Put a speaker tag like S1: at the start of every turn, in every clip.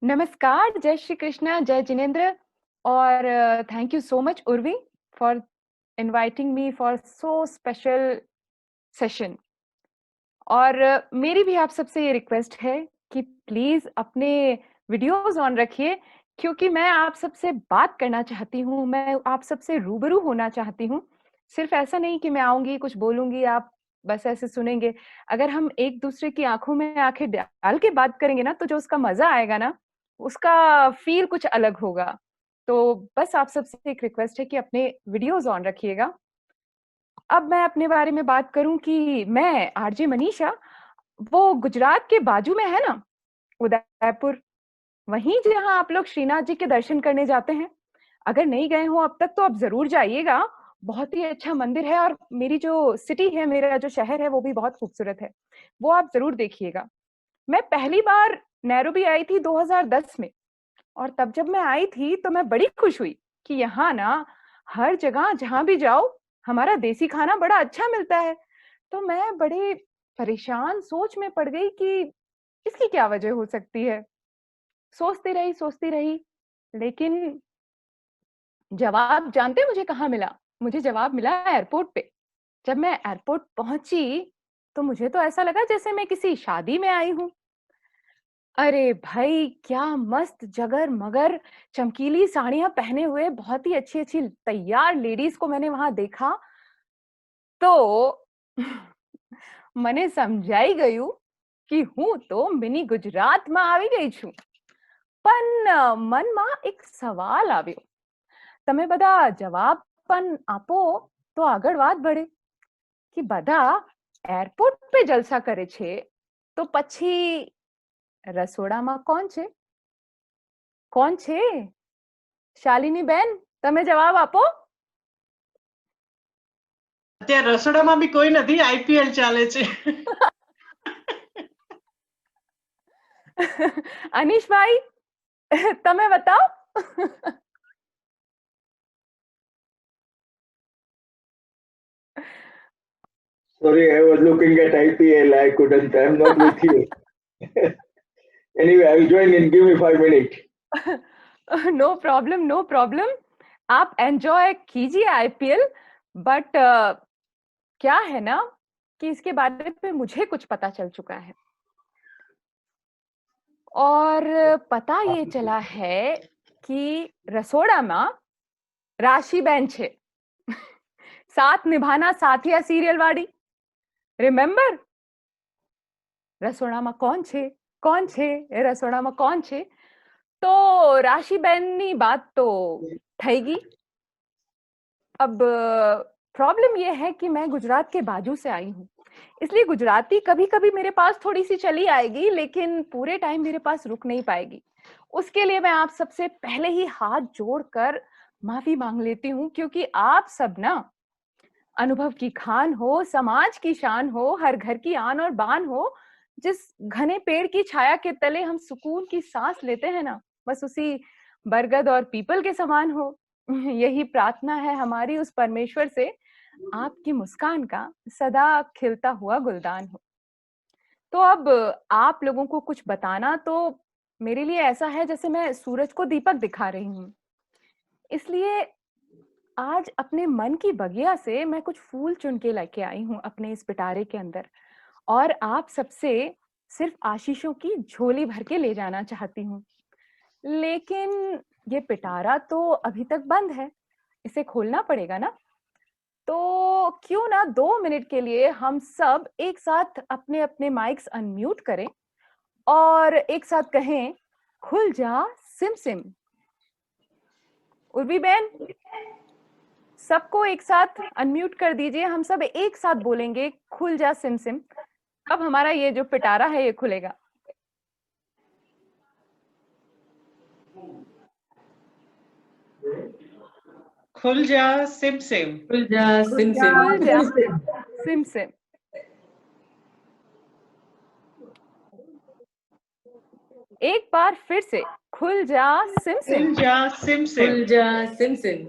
S1: नमस्कार, जय श्री कृष्ण, जय जिनेंद्र और thank you so much Urvi for inviting me for so special session. और मेरी भी आप सबसे ये रिक्वेस्ट है कि प्लीज़ अपने वीडियोज़ ऑन रखिए क्योंकि मैं आप सबसे बात करना चाहती हूँ, मैं आप सबसे रूबरू होना चाहती हूँ। सिर्फ़ ऐसा नहीं कि मैं आऊँगी, कुछ बोलूँगी, आप बस ऐसे सुनेंगे। अगर हम एक-दूसरे की आँखों में आँखें डाल के बात करेंगे ना, तो जो उसका मज़ा आएगा ना, उसका फ़ील कुछ अलग होगा। तो बस आप सबसे एक रिक्वेस्ट है कि अपने वीडियोज़ ऑन रखिएगा। अब मैं अपने बारे में बात करूँ कि मैं आरजे मनीषा, वो गुजरात के बाजू में है ना, उदयपुर, वहीं जहाँ आप लोग श्रीनाथ जी के दर्शन करने जाते हैं। अगर नहीं गए हो अब तक तो आप ज़रूर जाइएगा, बहुत ही अच्छा मंदिर है और मेरी जो सिटी है, मेरा जो शहर है, वो भी बहुत खूबसूरत है। वो आप ज़रूर देखिएगा। मैं पहली बार नैरोबी आई थी 2010 में और तब जब मैं आई थी, तो मैं बड़ी खुश हुई कि यहाँ ना हर जगह जहाँ भी जाओ, हमारा देसी खाना बड़ा अच्छा मिलता है। तो मैं बड़े परेशान सोच में पड़ गई कि इसकी क्या वजह हो सकती है? सोचती रही, लेकिन जवाब जानते हैं मुझे कहाँ मिला? मुझे जवाब मिला एयरपोर्ट पे। जब मैं एयरपोर्ट पहुँची, तो मुझे तो ऐसा लगा जैसे मैं किसी शादी में आई हूँ। अरे भाई, क्या मस्त जगर-मगर चमकीली साड़ियाँ पहने हुए बहुत ही अच्छी-अच्छी तैयार लेडीज़ को मैंने वहाँ देखा, तो મને સમજાઈ ગયું કે હું તો મિની ગુજરાતમાં આવી ગઈ છું. પણ મનમાં એક સવાલ આવ્યો. તમે બધા જવાબ પણ આપો તો આગળ વાત बढ़े કે બધા એરપોર્ટ पे જલસા કરે છે તો પછી રસોડામાં કોણ છે? કોણ છે? શાલિની બેન, તમે જવાબ આપો.
S2: અત્યારે રસોડામાં બી કોઈ નથી, આઈપીએલ ચાલે છે.
S1: અનીશભાઈ, તમે બતાવો.
S3: Sorry, I was looking at IPL. I couldn't. I'm not with you. Anyway, I will join in. Give me 5 minutes.
S1: No problem, no problem. आप एन्जॉय कीजिए आईपीएल, बट क्या है ना कि इसके बारे में मुझे कुछ पता चल चुका है। और पता ये चला है कि રસોડામાં રાશિબેન છે. સાથ નિભાના સાથિયા સિરિયલ વાળી. રિમેમ્બર? રસોડામાં કોણ છે? કોણ છે? એ રસોડામાં કોણ છે? તો રાશિબેનની बात तो થઈ ગઈ. अब प्रॉब्लम ये है कि मैं गुजरात के बाजू से आई हूँ, इसलिए गुजराती कभी-कभी मेरे पास थोड़ी-सी चली आएगी, लेकिन पूरे टाइम मेरे पास रुक नहीं पाएगी। उसके लिए मैं आप सबसे पहले ही हाथ जोड़कर माफ़ी माँग लेती हूँ क्योंकि आप सब ना अनुभव की खान हो, समाज की शान हो, हर घर की आन और बान हो, जिस घने पेड़ की छाया के तले हम सुकून की साँस लेते हैं ना, बस उसी बरगद और पीपल के समान हो। यही प्रार्थना है हमारी उस परमेश्वर से, आपकी मुस्कान का सदा खिलता हुआ गुलदान हो। तो अब आप लोगों को कुछ बताना तो मेरे लिए ऐसा है जैसे मैं सूरज को दीपक दिखा रही हूँ। इसलिए आज अपने मन की बगिया से मैं कुछ फूल चुन के लेके आई हूँ अपने इस पिटारे के अंदर और आप सबसे सिर्फ आशीषों की झोली भर के ले जाना चाहती हूँ। लेकिन ये पिटारा तो अभी तक बंद है, इसे खोलना पड़ेगा ना? तो क्यों ना 2 मिनट के लिए हम सब एक साथ अपने-अपने माइक्स अनम्यूट करें और एक साथ कहें, खुल जा सिम सिम। उर्वी बहन, सबको एक साथ अनम्यूट कर दीजिए, हम सब एक साथ बोलेंगे, खुल जा सिम सिम। अब हमारा ये जो पिटारा है ये खुलेगा।
S2: खुल जा सिम सिम.
S4: खुल जा सिम सिम.
S1: खुल जा सिम सिम। एक बार फिर से खुल जा सिम सिम।
S2: खुल जा सिम सिम.
S4: खुल जा सिम सिम.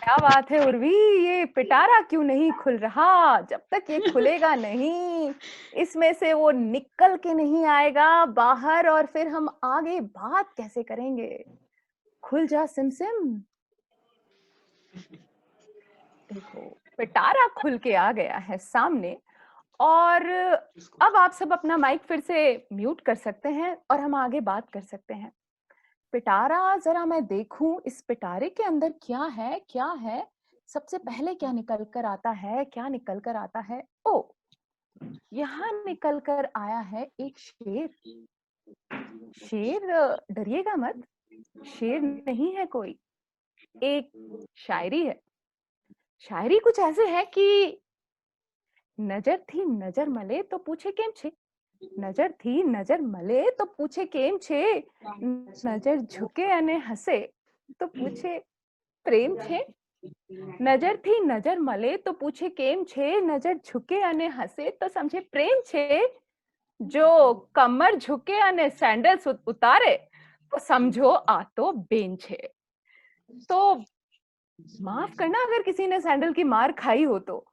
S1: क्या बात है उर्वी, ये पिटारा क्यों नहीं खुल रहा? जब तक ये खुलेगा नहीं, इसमें से वो निकल के नहीं आएगा बाहर, और फिर हम आगे बात कैसे करेंगे? खुल जा सिमसिम। देखो, पिटारा खुल के आ गया है सामने, और अब आप सब अपना माइक फिर से म्यूट कर सकते हैं और हम आगे बात कर सकते हैं। पिटारा, जरा मैं देखूं इस पिटारे के अंदर क्या है, क्या है? सबसे पहले क्या निकल कर आता है, क्या निकल कर आता है? ओ, यहाँ निकल कर आया है एक शेर। शेर, डरिएगा मत, शेर नहीं है कोई, एक शायरी है। शायरी कुछ ऐसे है कि नजर थी नजर मले तो पूछे केम छे, नजर थी नजर मले तो पूछे केम छे, नजर झुके अने हसे तो पूछे प्रेम छे, नजर थी नजर मले तो पूछे केम छे, नजर झुके अने हसे तो समझे प्रेम छे, जो कमर झुके अने सैंडल्स उतारे तो समझो आ तो बेन छे। तो माफ करना अगर किसी ने सैंडल की मार खाई हो, तो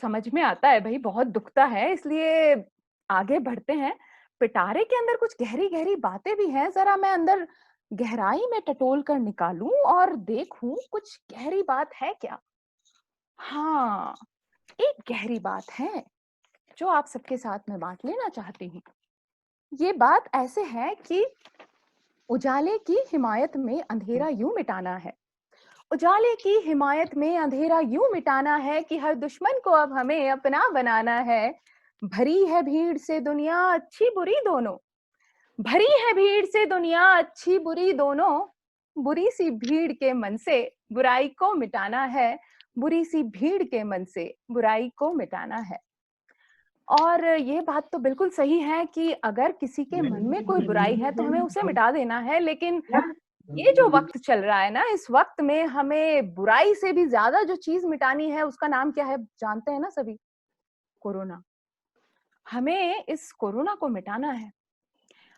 S1: समझ में आता है भाई, बहुत दुखता है, इसलिए आगे बढ़ते हैं। पिटारे के अंदर कुछ गहरी गहरी बातें भी हैं, जरा मैं अंदर गहराई में टटोल कर निकालूं और देखूं कुछ गहरी बात है क्या। हाँ, एक गहरी बात है जो आप सबके साथ में बांट लेना चाहती हूँ। ये बात ऐसे है कि उजाले की हिमायत में अंधेरा यूं मिटाना है, उजाले की हिमायत में अंधेरा यूं मिटाना है कि हर दुश्मन को अब हमें अपना बनाना है। भरी है भीड़ से दुनिया अच्छी बुरी दोनों, भरी है भीड़ से दुनिया अच्छी बुरी दोनों, बुरी सी भीड़ के मन से बुराई को मिटाना है, बुरी सी भीड़ के मन से बुराई को मिटाना है। और ये बात तो बिल्कुल सही है कि अगर किसी के मन में कोई बुराई है तो हमें उसे मिटा देना है, लेकिन ये जो वक्त चल रहा है ना, इस वक्त में हमें बुराई से भी ज्यादा जो चीज मिटानी है उसका नाम क्या है जानते हैं ना सभी? कोरोना। हमें इस कोरोना को मिटाना है।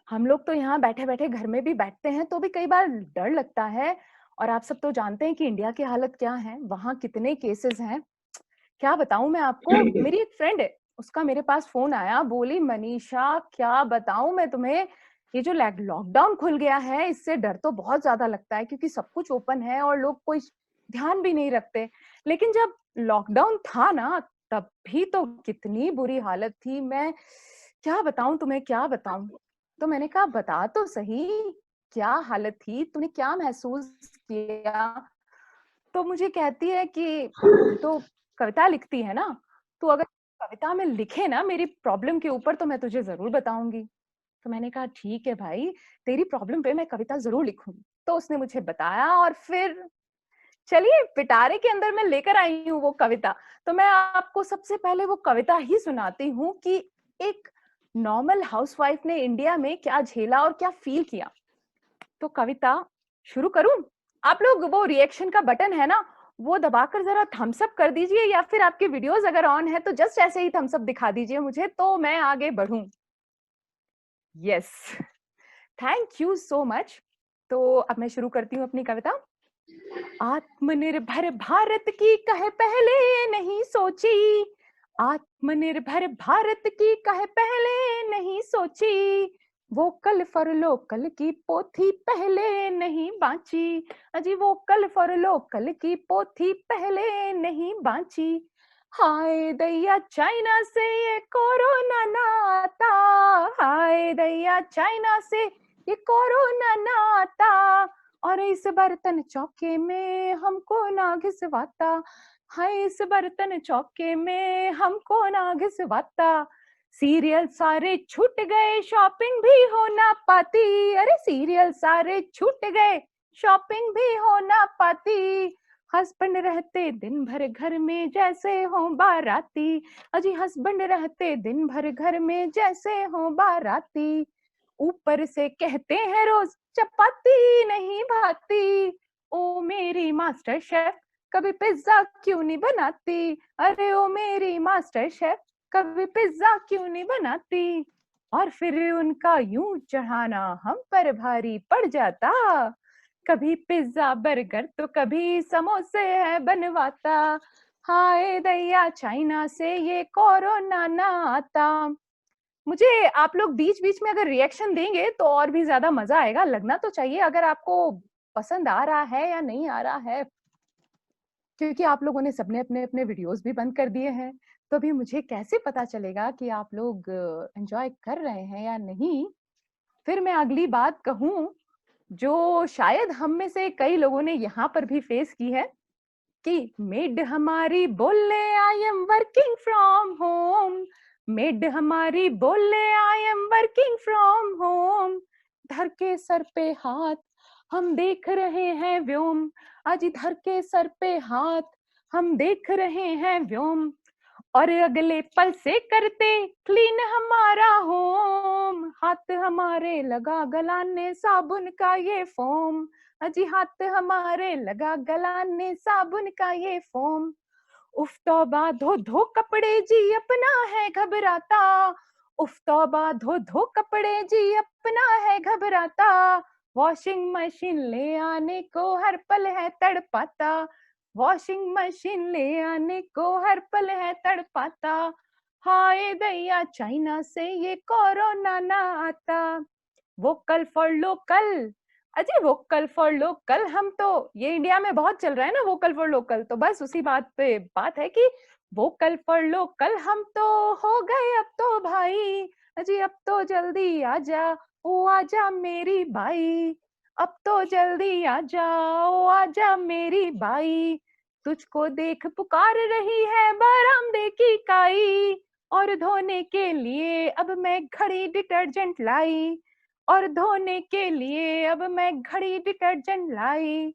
S1: हम लोग तो यहाँ बैठे बैठे घर में भी बैठते हैं तो भी कई बार डर लगता है, और आप सब तो जानते हैं कि इंडिया की हालत क्या है, वहां कितने केसेस हैं। क्या बताऊं मैं आपको, मेरी एक फ्रेंड है, उसका मेरे पास फोन आया, बोली मनीषा क्या बताऊं मैं तुम्हें, ये जो लॉकडाउन खुल गया है इससे डर तो बहुत ज्यादा लगता है, क्योंकि सब कुछ ओपन है और लोग कोई ध्यान भी नहीं रखते। लेकिन जब लॉकडाउन था ना, तब भी तो कितनी बुरी हालत थी, मैं क्या बताऊं तुम्हें, क्या बताऊं। तो मैंने कहा बता तो सही, क्या हालत थी, तूने क्या महसूस किया? तो मुझे कहती है कि तू तो कविता लिखती है ना, तो अगर कविता में लिखे ना मेरी प्रॉब्लम के ऊपर तो मैं तुझे जरूर बताऊंगी। तो मैंने कहा ठीक है भाई, तेरी प्रॉब्लम पे मैं कविता जरूर लिखूंगी। तो उसने मुझे बताया, और फिर चलिए पिटारे के अंदर मैं लेकर आई हूँ वो कविता। तो मैं आपको सबसे पहले वो कविता ही सुनाती हूँ कि एक नॉर्मल हाउसवाइफ ने इंडिया में क्या झेला और क्या फील किया। तो कविता शुरू करूं? आप लोग वो रिएक्शन का बटन है ना, वो दबाकर जरा थम्स अप कर दीजिए, या फिर आपके वीडियोस अगर ऑन है तो जस्ट ऐसे ही थम्स अप दिखा दीजिए मुझे, तो मैं आगे बढ़ूं। Yes, thank you so much. तो अब मैं शुरू करती हूँ अपनी कविता। आत्मनिर्भर भारत की कहे पहले नहीं सोची, आत्मनिर्भर भारत की कहे पहले नहीं सोची, वोकल फॉर लोकल की पोथी पहले नहीं बांची, अजी वोकल फॉर लोकल की पोथी पहले नहीं बांची। हाय दैया चाइना से ये कोरोना ना आता, हाय दैया चाइना से ये कोरोना ना आता, और इस बर्तन चौके में हमको ना घिसवाता, हाय इस बर्तन चौके में हमको ना घिसवाता। सीरियल सारे छूट गए शॉपिंग भी हो ना पाती, अरे सीरियल सारे छूट गए शॉपिंग भी हो ना पाती, हस्बैंड रहते दिन भर घर में जैसे हो बाराती, अजी हस्बैंड रहते दिन भर घर में जैसे हो बाराती, ऊपर से कहते हैं रोज चपाती नहीं भाती, ओ मेरी मास्टर शेफ कभी पिज्जा क्यों नहीं बनाती, अरे ओ मेरी मास्टर शेफ कभी पिज्जा क्यों नहीं बनाती। और फिर उनका यूं चढ़ाना हम पर भारी पड़ जाता, कभी पिज्जा बर्गर तो कभी समोसे है बनवाता, हाय दैया चाइना से ये कोरोना ना आता। मुझे आप लोग बीच बीच में अगर रिएक्शन देंगे तो और भी ज्यादा मजा आएगा, लगना तो चाहिए अगर आपको पसंद आ रहा है या नहीं आ रहा है, क्योंकि आप लोगों ने सबने अपने अपने वीडियोस भी बंद कर दिए हैं, तो अभी मुझे कैसे पता चलेगा कि आप लोग एंजॉय कर रहे हैं या नहीं। फिर मैं अगली बात कहूं जो शायद हम में से कई लोगों ने यहाँ पर भी फेस की है कि मेड हमारी बोले I am working from home, made हमारी बोले I am working from home, धर के सर पे हाथ हम देख रहे हैं व्योम, आज धर के सर पे हाथ हम देख रहे हैं व्योम, और अगले पल से करते क्लीन हमारा होम, हाथ हमारे लगा गलाने साबुन का ये फोम, अजी हाथ हमारे लगा गलाने साबुन का ये फोम। उफ तौबा धो धो कपड़े जी अपना है घबराता, उफ तौबा धो धो कपड़े जी अपना है घबराता, वॉशिंग मशीन ले आने को हर पल है तड़पाता, वॉशिंग मशीन ले आने को हर पल है तड़पाता, हाय दैया चाइना से ये कोरोना ना आता। वोकल फॉर लोकल, अजी वोकल फॉर लोकल, हम तो ये इंडिया में बहुत चल रहा है ना वोकल फॉर लोकल, तो बस उसी बात पे बात है कि वोकल फॉर लोकल हम तो हो गए अब तो भाई, अजी अब तो जल्दी आजा ओ आजा मेरी बाई, अब तो जल्दी आ जाओ आजा मेरी बाई, तुझको देख पुकार रही है बरामदे की काई, और धोने के लिए अब मैं घड़ी डिटर्जेंट लाई, और धोने के लिए अब मैं घड़ी डिटर्जेंट लाई,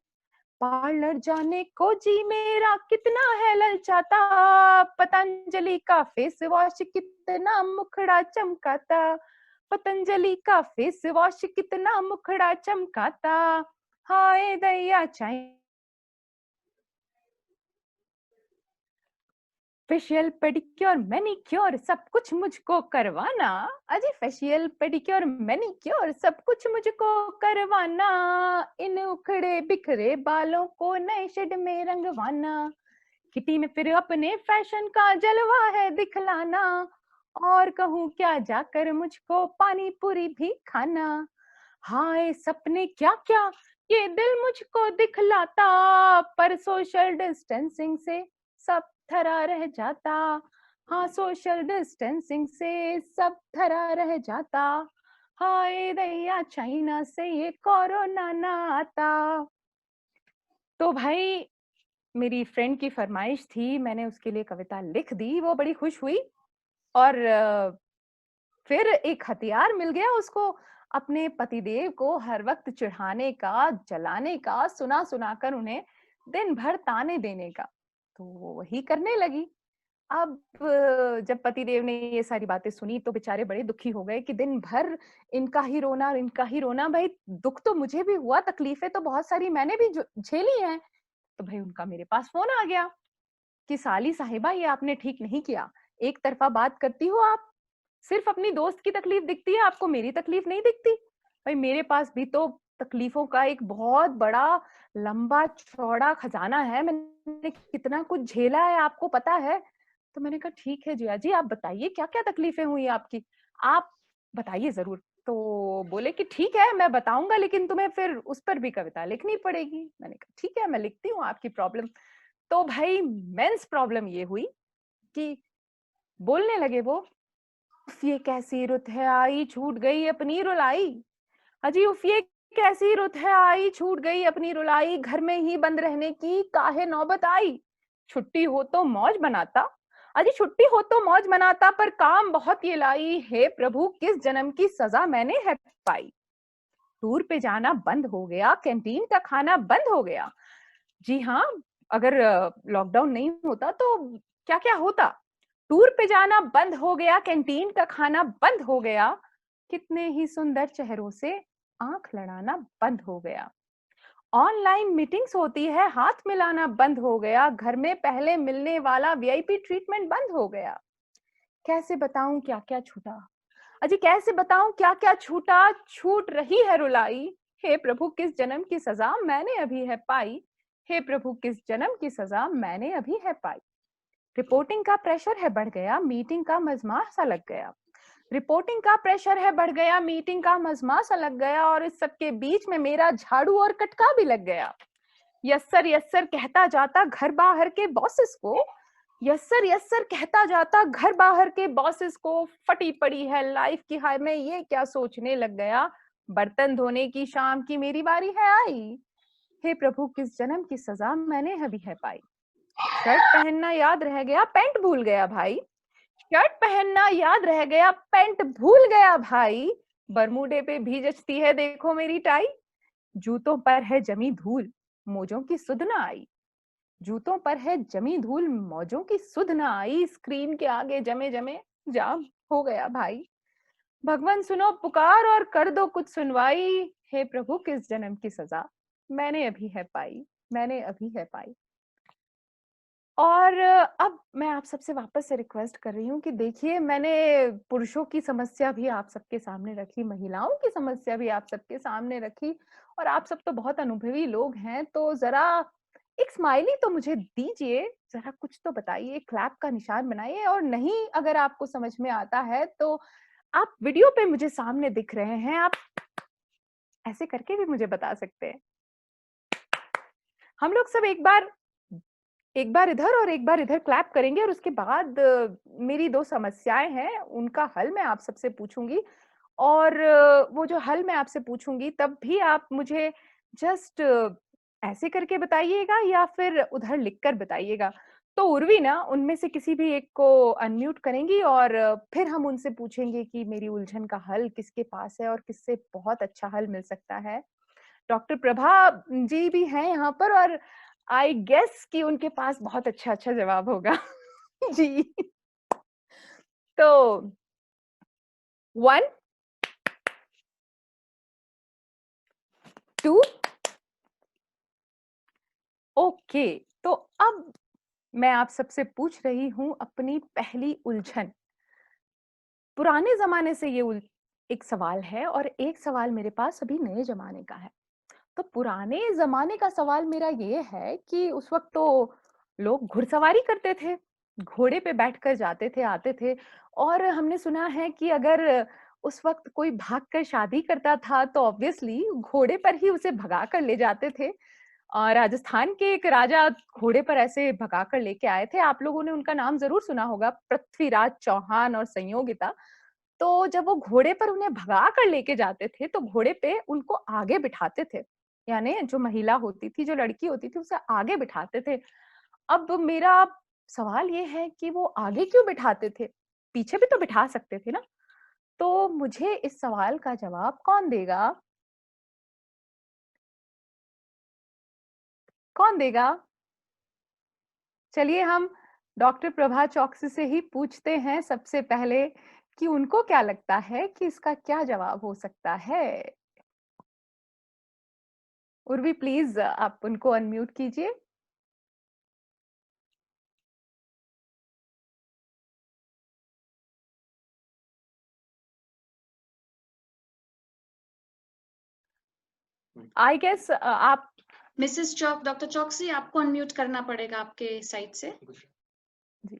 S1: पार्लर जाने को जी मेरा कितना है ललचाता, पतंजलि का फेस वॉश कितना मुखड़ा चमकाता, पतंजलि का फेस वॉश कितना मुखड़ा चमकाता, हाय दैया चाइना, फेशियल पेडिक्योर मैनिक्योर सब कुछ मुझको करवाना, अजी फेशियल पेडिक्योर मैनिक्योर सब कुछ मुझको करवाना, इन उखड़े बिखरे बालों को नए शेड में रंगवाना, किटी में फिर अपने फैशन का जलवा है दिखलाना, और कहूँ क्या जाकर मुझको पानी पूरी भी खाना, हाय सपने क्या क्या ये दिल मुझको दिखलाता, पर सोशल डिस्टेंसिंग से सब थरा रह जाता, हाँ सोशल डिस्टेंसिंग से सब थरा रह जाता, हाय दैया चाइना से ये कोरोना ना आता। तो भाई मेरी फ्रेंड की फरमाइश थी, मैंने उसके लिए कविता लिख दी, वो बड़ी खुश हुई, और फिर एक हथियार मिल गया उसको अपने पतिदेव को हर वक्त चिढ़ाने का, जलाने का, सुना सुना कर उन्हें दिन भर ताने देने का, तो वो वही करने लगी। अब जब पतिदेव ने ये सारी बातें सुनी तो बेचारे बड़े दुखी हो गए कि दिन भर इनका ही रोना, इनका ही रोना, भाई दुख तो मुझे भी हुआ, तकलीफें तो बहुत सारी मैंने भी झेली हैं। तो भाई उनका मेरे पास फोन आ गया कि साली साहिबा ये आपने ठीक नहीं किया, एक तरफा बात करती हो आप, सिर्फ अपनी दोस्त की तकलीफ दिखती है आपको, मेरी तकलीफ नहीं दिखती। भाई मेरे पास भी तो तकलीफों का एक बहुत बड़ा लंबा चौड़ा खजाना है, मैंने कितना कुछ झेला है आपको पता है। तो मैंने कहा ठीक है जिया जी, आप बताइए क्या क्या तकलीफें हुई आपकी, आप बताइए जरूर। तो बोले कि ठीक है मैं बताऊंगा, लेकिन तुम्हें फिर उस पर भी कविता लिखनी पड़ेगी। मैंने कहा ठीक है मैं लिखती हूँ आपकी प्रॉब्लम। तो भाई मेंस प्रॉब्लम ये हुई कि बोलने लगे वो, उफ ये कैसी रुत है आई छूट गई अपनी रुलाई, अजी उफ ये कैसी रुत है आई छूट गई अपनी रुलाई, घर में ही बंद रहने की काहे नौबत आई, छुट्टी हो तो मौज बनाता, अजी छुट्टी हो तो मौज मनाता, पर काम बहुत ये लाई, हे प्रभु किस जन्म की सजा मैंने है पाई, टूर पे जाना बंद हो गया, कैंटीन का खाना बंद हो गया। जी हाँ, अगर लॉकडाउन नहीं होता तो क्या क्या होता, टूर पे जाना बंद हो गया, कैंटीन का खाना बंद हो गया, कितने ही सुंदर चेहरों से आंख लड़ाना बंद हो गया, ऑनलाइन मीटिंग्स होती है हाथ मिलाना बंद हो गया, घर में पहले मिलने वाला वीआईपी ट्रीटमेंट बंद हो गया, कैसे बताऊं क्या क्या छूटा, अजी कैसे बताऊं क्या क्या छूटा, छूट रही है रुलाई, हे प्रभु किस जन्म की सजा मैंने अभी है पाई, हे प्रभु किस जन्म की सजा मैंने अभी है पाई। रिपोर्टिंग का प्रेशर है बढ़ गया, मीटिंग का मजमा सा लग गया। रिपोर्टिंग का प्रेशर है बढ़ गया, मीटिंग का मजमा सा लग गया, और इस सबके बीच में मेरा झाड़ू और कटका भी लग गया। यस सर कहता जाता घर बाहर के बॉसेस को, यस सर कहता जाता घर बाहर के बॉसेस को। फटी पड़ी है लाइफ की हाय, मैं ये क्या सोचने लग गया। बर्तन धोने की शाम की मेरी बारी है आई, हे प्रभु किस जन्म की सजा मैंने अभी है पाई। शर्ट पहनना याद रह गया, पैंट भूल गया भाई। शर्ट पहनना याद रह गया, पैंट भूल गया भाई। बरमूडे पे भी जचती है देखो मेरी टाई। जूतों पर है जमी धूल, मौजों की सुध न आई। जूतों पर है जमी धूल, मौजों की सुध न आई। स्क्रीन के आगे जमे जमे जाम हो गया भाई। भगवान सुनो पुकार और कर दो कुछ सुनवाई, हे प्रभु किस जन्म की सजा मैंने अभी है पाई, मैंने अभी है पाई। और अब मैं आप सबसे वापस से रिक्वेस्ट कर रही हूँ कि देखिए, मैंने पुरुषों की समस्या भी आप सबके सामने रखी, महिलाओं की समस्या भी आप सबके सामने रखी, और आप सब तो बहुत अनुभवी लोग हैं, तो जरा एक स्माइली तो मुझे दीजिए, जरा कुछ तो बताइए, क्लैप का निशान बनाइए। और नहीं अगर आपको समझ में आता है तो आप वीडियो पे मुझे सामने दिख रहे हैं, आप ऐसे करके भी मुझे बता सकते हैं। हम लोग सब एक बार इधर और एक बार इधर क्लैप करेंगे, और उसके बाद मेरी 2 समस्याएं हैं, उनका हल मैं आप सबसे पूछूंगी। और वो जो हल मैं आपसे पूछूंगी तब भी आप मुझे जस्ट ऐसे करके बताइएगा या फिर उधर लिखकर बताइएगा। तो उर्वी ना उनमें से किसी भी एक को अनम्यूट करेंगी, और फिर हम उनसे पूछेंगे कि मेरी उलझन का हल किसके पास है और किससे बहुत अच्छा हल मिल सकता है। डॉक्टर प्रभा जी भी हैं यहाँ पर, और आई गेस कि उनके पास बहुत अच्छा जवाब होगा। जी, तो 1 2 ओके। तो अब मैं आप सबसे पूछ रही हूं अपनी पहली उलझन। पुराने जमाने से ये एक सवाल है, और एक सवाल मेरे पास अभी नए जमाने का है। तो पुराने जमाने का सवाल मेरा ये है कि उस वक्त तो लोग घुड़सवारी करते थे, घोड़े पे बैठकर जाते थे आते थे, और हमने सुना है कि अगर उस वक्त कोई भागकर शादी करता था तो ऑब्वियसली घोड़े पर ही उसे भगा कर ले जाते थे। राजस्थान के एक राजा घोड़े पर ऐसे भगा कर लेके आए थे, आप लोगों ने उनका नाम जरूर सुना होगा, पृथ्वीराज चौहान और संयोगिता। तो जब वो घोड़े पर उन्हें भगा कर लेके जाते थे तो घोड़े पे उनको आगे बिठाते थे, यानी जो महिला होती थी, जो लड़की होती थी, उसे आगे बिठाते थे। अब मेरा सवाल ये है कि वो आगे क्यों बिठाते थे, पीछे भी तो बिठा सकते थे ना। तो मुझे इस सवाल का जवाब कौन देगा, कौन देगा? चलिए हम डॉक्टर प्रभा चौकसी से ही पूछते हैं सबसे पहले कि उनको क्या लगता है कि इसका क्या जवाब हो सकता है। उर्वी प्लीज आप उनको अनम्यूट कीजिए। आई गेस आप
S4: मिसेस चौक, डॉक्टर चौकसी, आपको अनम्यूट करना पड़ेगा आपके साइड से।
S1: जी।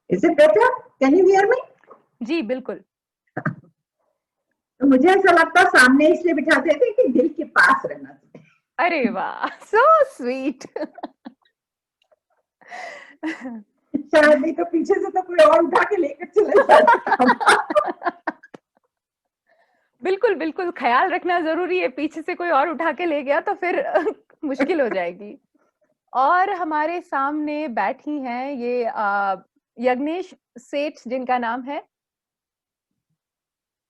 S5: Is it better? Can you hear me?
S1: जी बिल्कुल।
S5: तो मुझे ऐसा लगता सामने इसलिए बिठाते थे कि दिल के पास रहना चाहिए।
S1: अरे वाह, सो स्वीट।
S5: शायद नहीं तो पीछे से तो कोई और उठा के लेकर चले जाता।
S1: बिल्कुल बिल्कुल, ख्याल रखना जरूरी है, पीछे से कोई और उठा के ले गया तो फिर मुश्किल हो जाएगी। और हमारे सामने बैठी हैं ये यज्ञेश सेठ, जिनका नाम है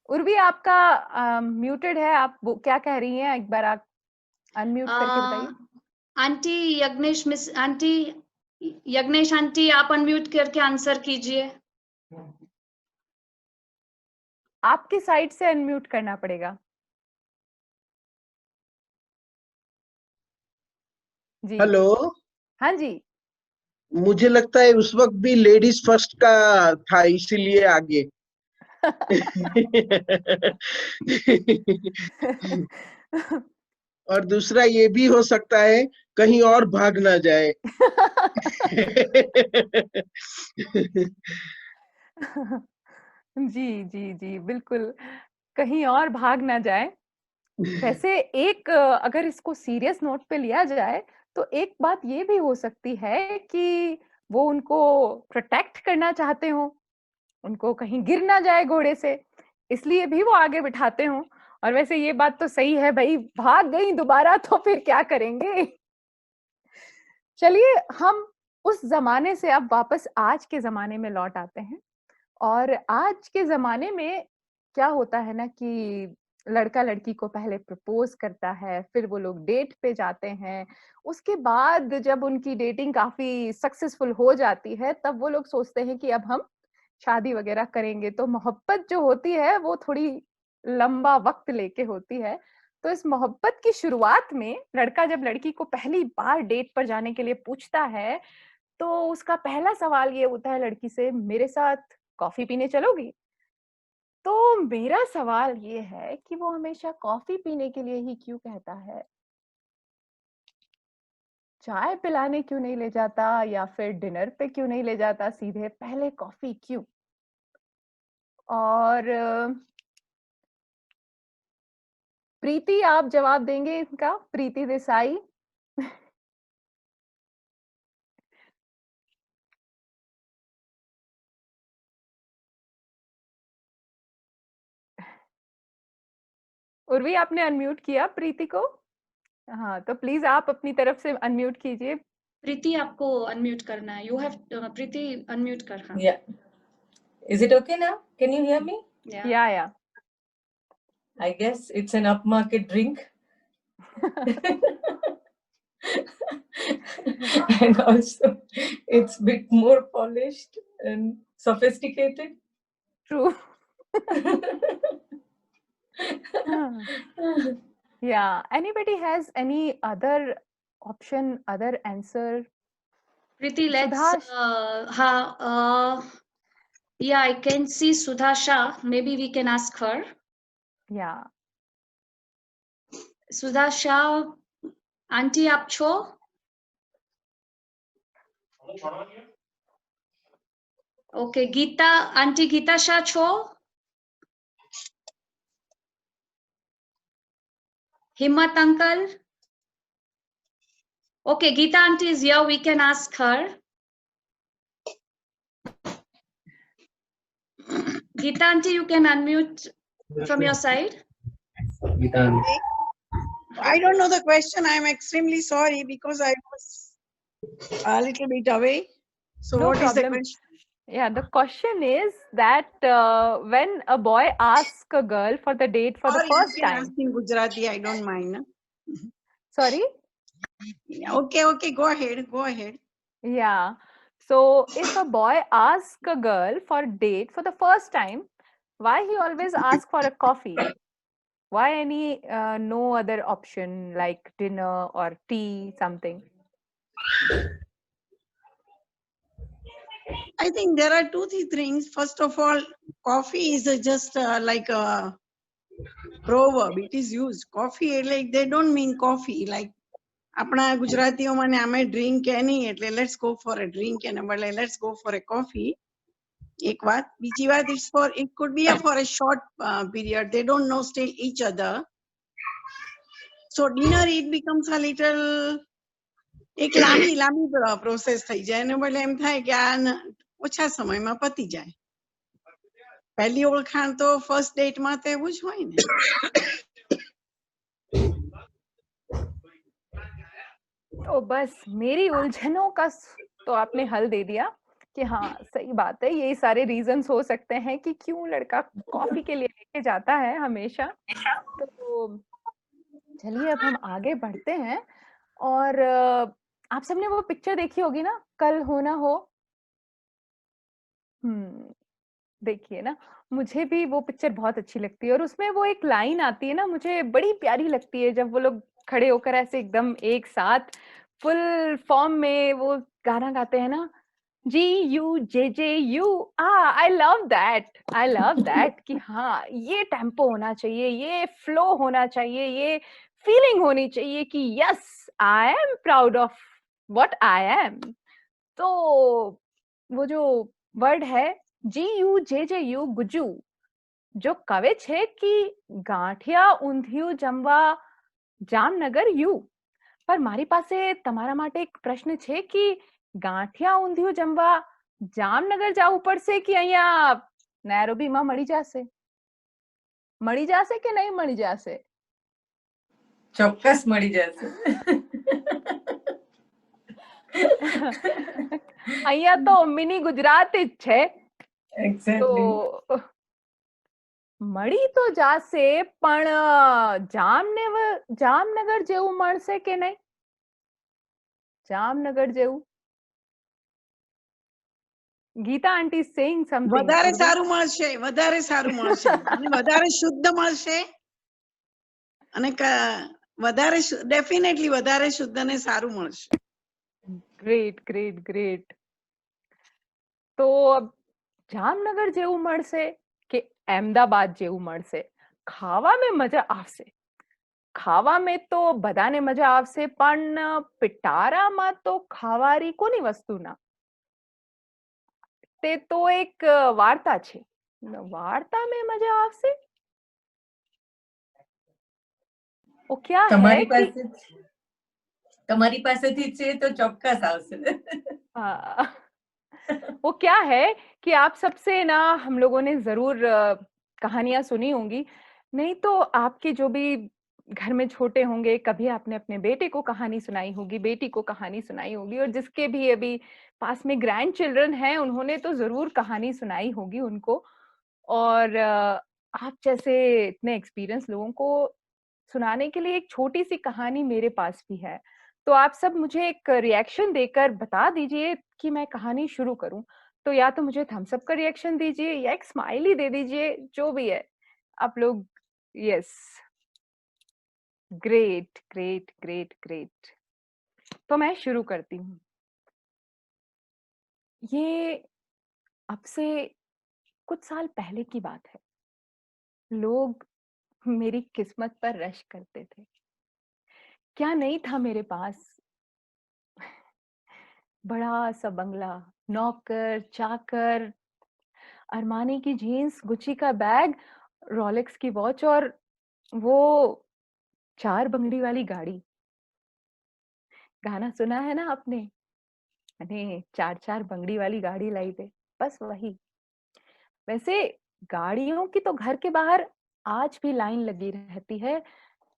S1: उर्वी। आपका म्यूटेड है, आप वो क्या कह रही हैं, एक बार आप अनम्यूट करके बताइए।
S4: Aunty Yagnesh, miss aunty Yagnesh aunty, आप अनम्यूट करके आंसर कीजिए।
S1: आपकी साइड से अनम्यूट करना पड़ेगा जी।
S2: हेलो,
S1: हाँ जी,
S6: मुझे लगता है उस वक्त भी लेडीज फर्स्ट का था, इसीलिए आगे। और दूसरा ये भी हो सकता है कहीं और भाग ना जाए।
S1: जी, जी, जी, बिल्कुल, कहीं और भाग ना जाए। वैसे एक अगर इसको सीरियस नोट पे लिया जाए, तो एक बात ये भी हो सकती है कि वो उनको प्रोटेक्ट करना चाहते हों, उनको कहीं गिर ना जाए घोड़े से, इसलिए भी वो आगे बिठाते हों। और वैसे ये बात तो सही है भई, भाग गई दोबारा तो फिर क्या करेंगे? चलिए हम उस ज़माने से अब वापस आज के ज़माने में लौट आते हैं। और आज के ज़माने में क्या होता है ना कि लड़का-लड़की को पहले प्रपोज़ करता है, फिर वो लोग डेट पे जाते हैं। उसके बाद जब उनकी डेटिंग काफ़ी सक्सेसफुल हो जाती है, तब वो लोग सोचते हैं कि अब हम शादी वग़ैरह करेंगे। तो मोहब्बत जो होती है, वो थोड़ी लंबा वक़्त लेके होती है। तो इस मोहब्बत की शुरुआत में लड़का जब लड़की को पहली बार डेट पर जाने के लिए पूछता है, तो उसका पहला सवाल ये होता है लड़की से, "मेरे साथ कॉफ़ी पीने चलोगी?" तो मेरा सवाल ये है कि वो हमेशा कॉफ़ी पीने के लिए ही क्यों कहता है? चाय पिलाने क्यों नहीं ले जाता या फिर डिनर पे क्यों नहीं ले जाता सीधे, पहले कॉफ़ी क्यों? और प्रीति आप जवाब देंगे इसका? प्रीति देसाई? उर्वी आपने अनम्यूट किया प्रीति को? हाँ, तो प्लीज़ आप अपनी तरफ से अनम्यूट कीजिए।
S4: प्रीति आपको अनम्यूट करना है। यू हैव प्रीति अनम्यूट कर। हाँ।
S5: Yeah. Is it okay now? Can you hear me?
S4: Yeah.
S1: Yeah.
S5: I guess it's an upmarket drink. And also it's a bit more polished and sophisticated.
S1: True. Yeah. Anybody has any other option, other answer?
S4: Priti, let's.
S1: Sudhash.
S4: Yeah, I can see Sudha Shah. Maybe we can ask her.
S1: Yeah.
S4: Sudha Shah, auntie आप छो? Okay, Geeta, auntie Geeta Shah छो? Himmat uncle? Okay, Geeta auntie is here. We can ask her. Geeta auntie, you can unmute from your side.
S7: I don't know the question. I'm extremely sorry because I was a little bit away. So
S1: No
S7: what is the
S1: problem.
S7: question?
S1: Yeah, the question is that when a boy asks a girl for the date for the
S7: Or
S1: first
S7: you can
S1: time.
S7: ask in Gujarati, I don't mind.
S1: Sorry?
S7: Okay, go ahead.
S1: Yeah. So if a boy asks a girl for a date for the first time, why he always asks for a coffee? Why any no other option like dinner or tea, something?
S7: I think there are 2-3 things. First of all, coffee is just like a proverb. It is used. Coffee, like they don't mean coffee. Like આપણા ગુજરાતીઓમાં ને અમે drink કે નહીં એટલે let's go for a drink and let's go for a coffee. એક વાત બીજી વાત it could be for a short period. They don't know still each other. So dinner it becomes a little એક લાંબી process થઈ જાય એને બદલે એમ થાય કે આ ઓછા સમયમાં પતી જાય. પહેલી ઓળખાણ તો ફર્સ્ટ ડેટમાં તો એવું જ હોય ને.
S1: तो बस मेरी उलझनों का तो आपने हल दे दिया कि हाँ सही बात है, यही सारे रीजंस हो सकते हैं कि क्यों लड़का कॉफी के लिए लेके जाता है हमेशा। तो चलिए अब हम आगे बढ़ते हैं और आप सबने वो पिक्चर देखी होगी ना, कल हो ना हो। देखिए ना, मुझे भी वो पिक्चर बहुत अच्छी लगती है और उसमें वो एक लाइन आती है ना, मुझे बड़ी प्यारी लगती है जब वो लोग खड़े होकर ऐसे एकदम एक साथ फुल फॉर्म में वो गाना गाते हैं ना, GUJJU, आई लव दैट कि हाँ ये टेम्पो होना चाहिए, ये फ्लो होना चाहिए, ये फीलिंग होनी चाहिए कि yes I am proud of what I am. तो वो जो वर्ड है GUJJU, गुजू, जो कवे छे कि ગાંઠિયા ઊંધિયું જમવા જામનગર યુ। પર મારી પાસે તમારા માટે એક પ્રશ્ન છે કે ગાંઠિયા ઊંધિયું જમવા જામનગર જવું પડશે કે અહીંયા નૈરોબીમાં મળી જશે કે નહીં મળી જશે?
S5: ચોક્કસ મળી જશે.
S1: અહીંયા તો મિની ગુજરાત જ છે,
S5: Exactly.
S1: તો મળી તો જાશે, પણ જામનગર જેવું મળશે કે નહીં? જામનગર જેવું? ગીતા આંટી સેઇંગ સમથિંગ.
S7: વધારે સારું મળશે, વધારે સારું મળશે અને વધારે શુદ્ધ મળશે અને વધારે ડેફિનેટલી વધારે શુદ્ધ અને સારું મળશે.
S1: ગ્રેટ. તો જામનગર જેવું મળશે કે અહેમદાબાદ જેવું મળશે? ખાવા में મજા આવશે, ખાવા में તો બધાને મજા આવશે, પણ पिटाराમાં તો ખાવારી કોની વસ્તુ ના? તે તો એક વાર્તા છે, વાર્તા में મજા આવશે? वो क्या है
S5: તમારી
S1: कि
S5: પાસેથી છે તો ચોક્કસ આવશે.
S1: हाँ, वो क्या है कि आप सबसे ना हम लोगों ने जरूर कहानियां सुनी होंगी, नहीं तो आपके जो भी घर में छोटे होंगे, कभी आपने अपने बेटे को कहानी सुनाई होगी, बेटी को कहानी सुनाई होगी, और जिसके भी अभी पास में ग्रैंड चिल्ड्रन हैं उन्होंने तो जरूर कहानी सुनाई होगी उनको। और आप जैसे इतने एक्सपीरियंस लोगों को सुनाने के लिए एक छोटी सी कहानी मेरे पास भी है, तो आप सब मुझे एक रिएक्शन देकर बता दीजिए कि मैं कहानी शुरू करूं। तो या तो मुझे थम्स अप का रिएक्शन दीजिए या एक स्माइली दे दीजिए, जो भी है आप लोग। Yes, great. तो मैं शुरू करती हूँ। ये अब से कुछ साल पहले की बात है। लोग मेरी किस्मत पर रश करते थे। क्या नहीं था मेरे पास? बड़ा सा बंगला, नौकर चाकर, अरमानी की जीन्स, गुची का बैग, रोलेक्स की वॉच और वो 4 बंगड़ी वाली गाड़ी। गाना सुना है ना आपने? मैंने 4 बंगड़ी वाली गाड़ी लाई थे, बस वही। वैसे गाड़ियों की तो घर के बाहर आज भी लाइन लगी रहती है,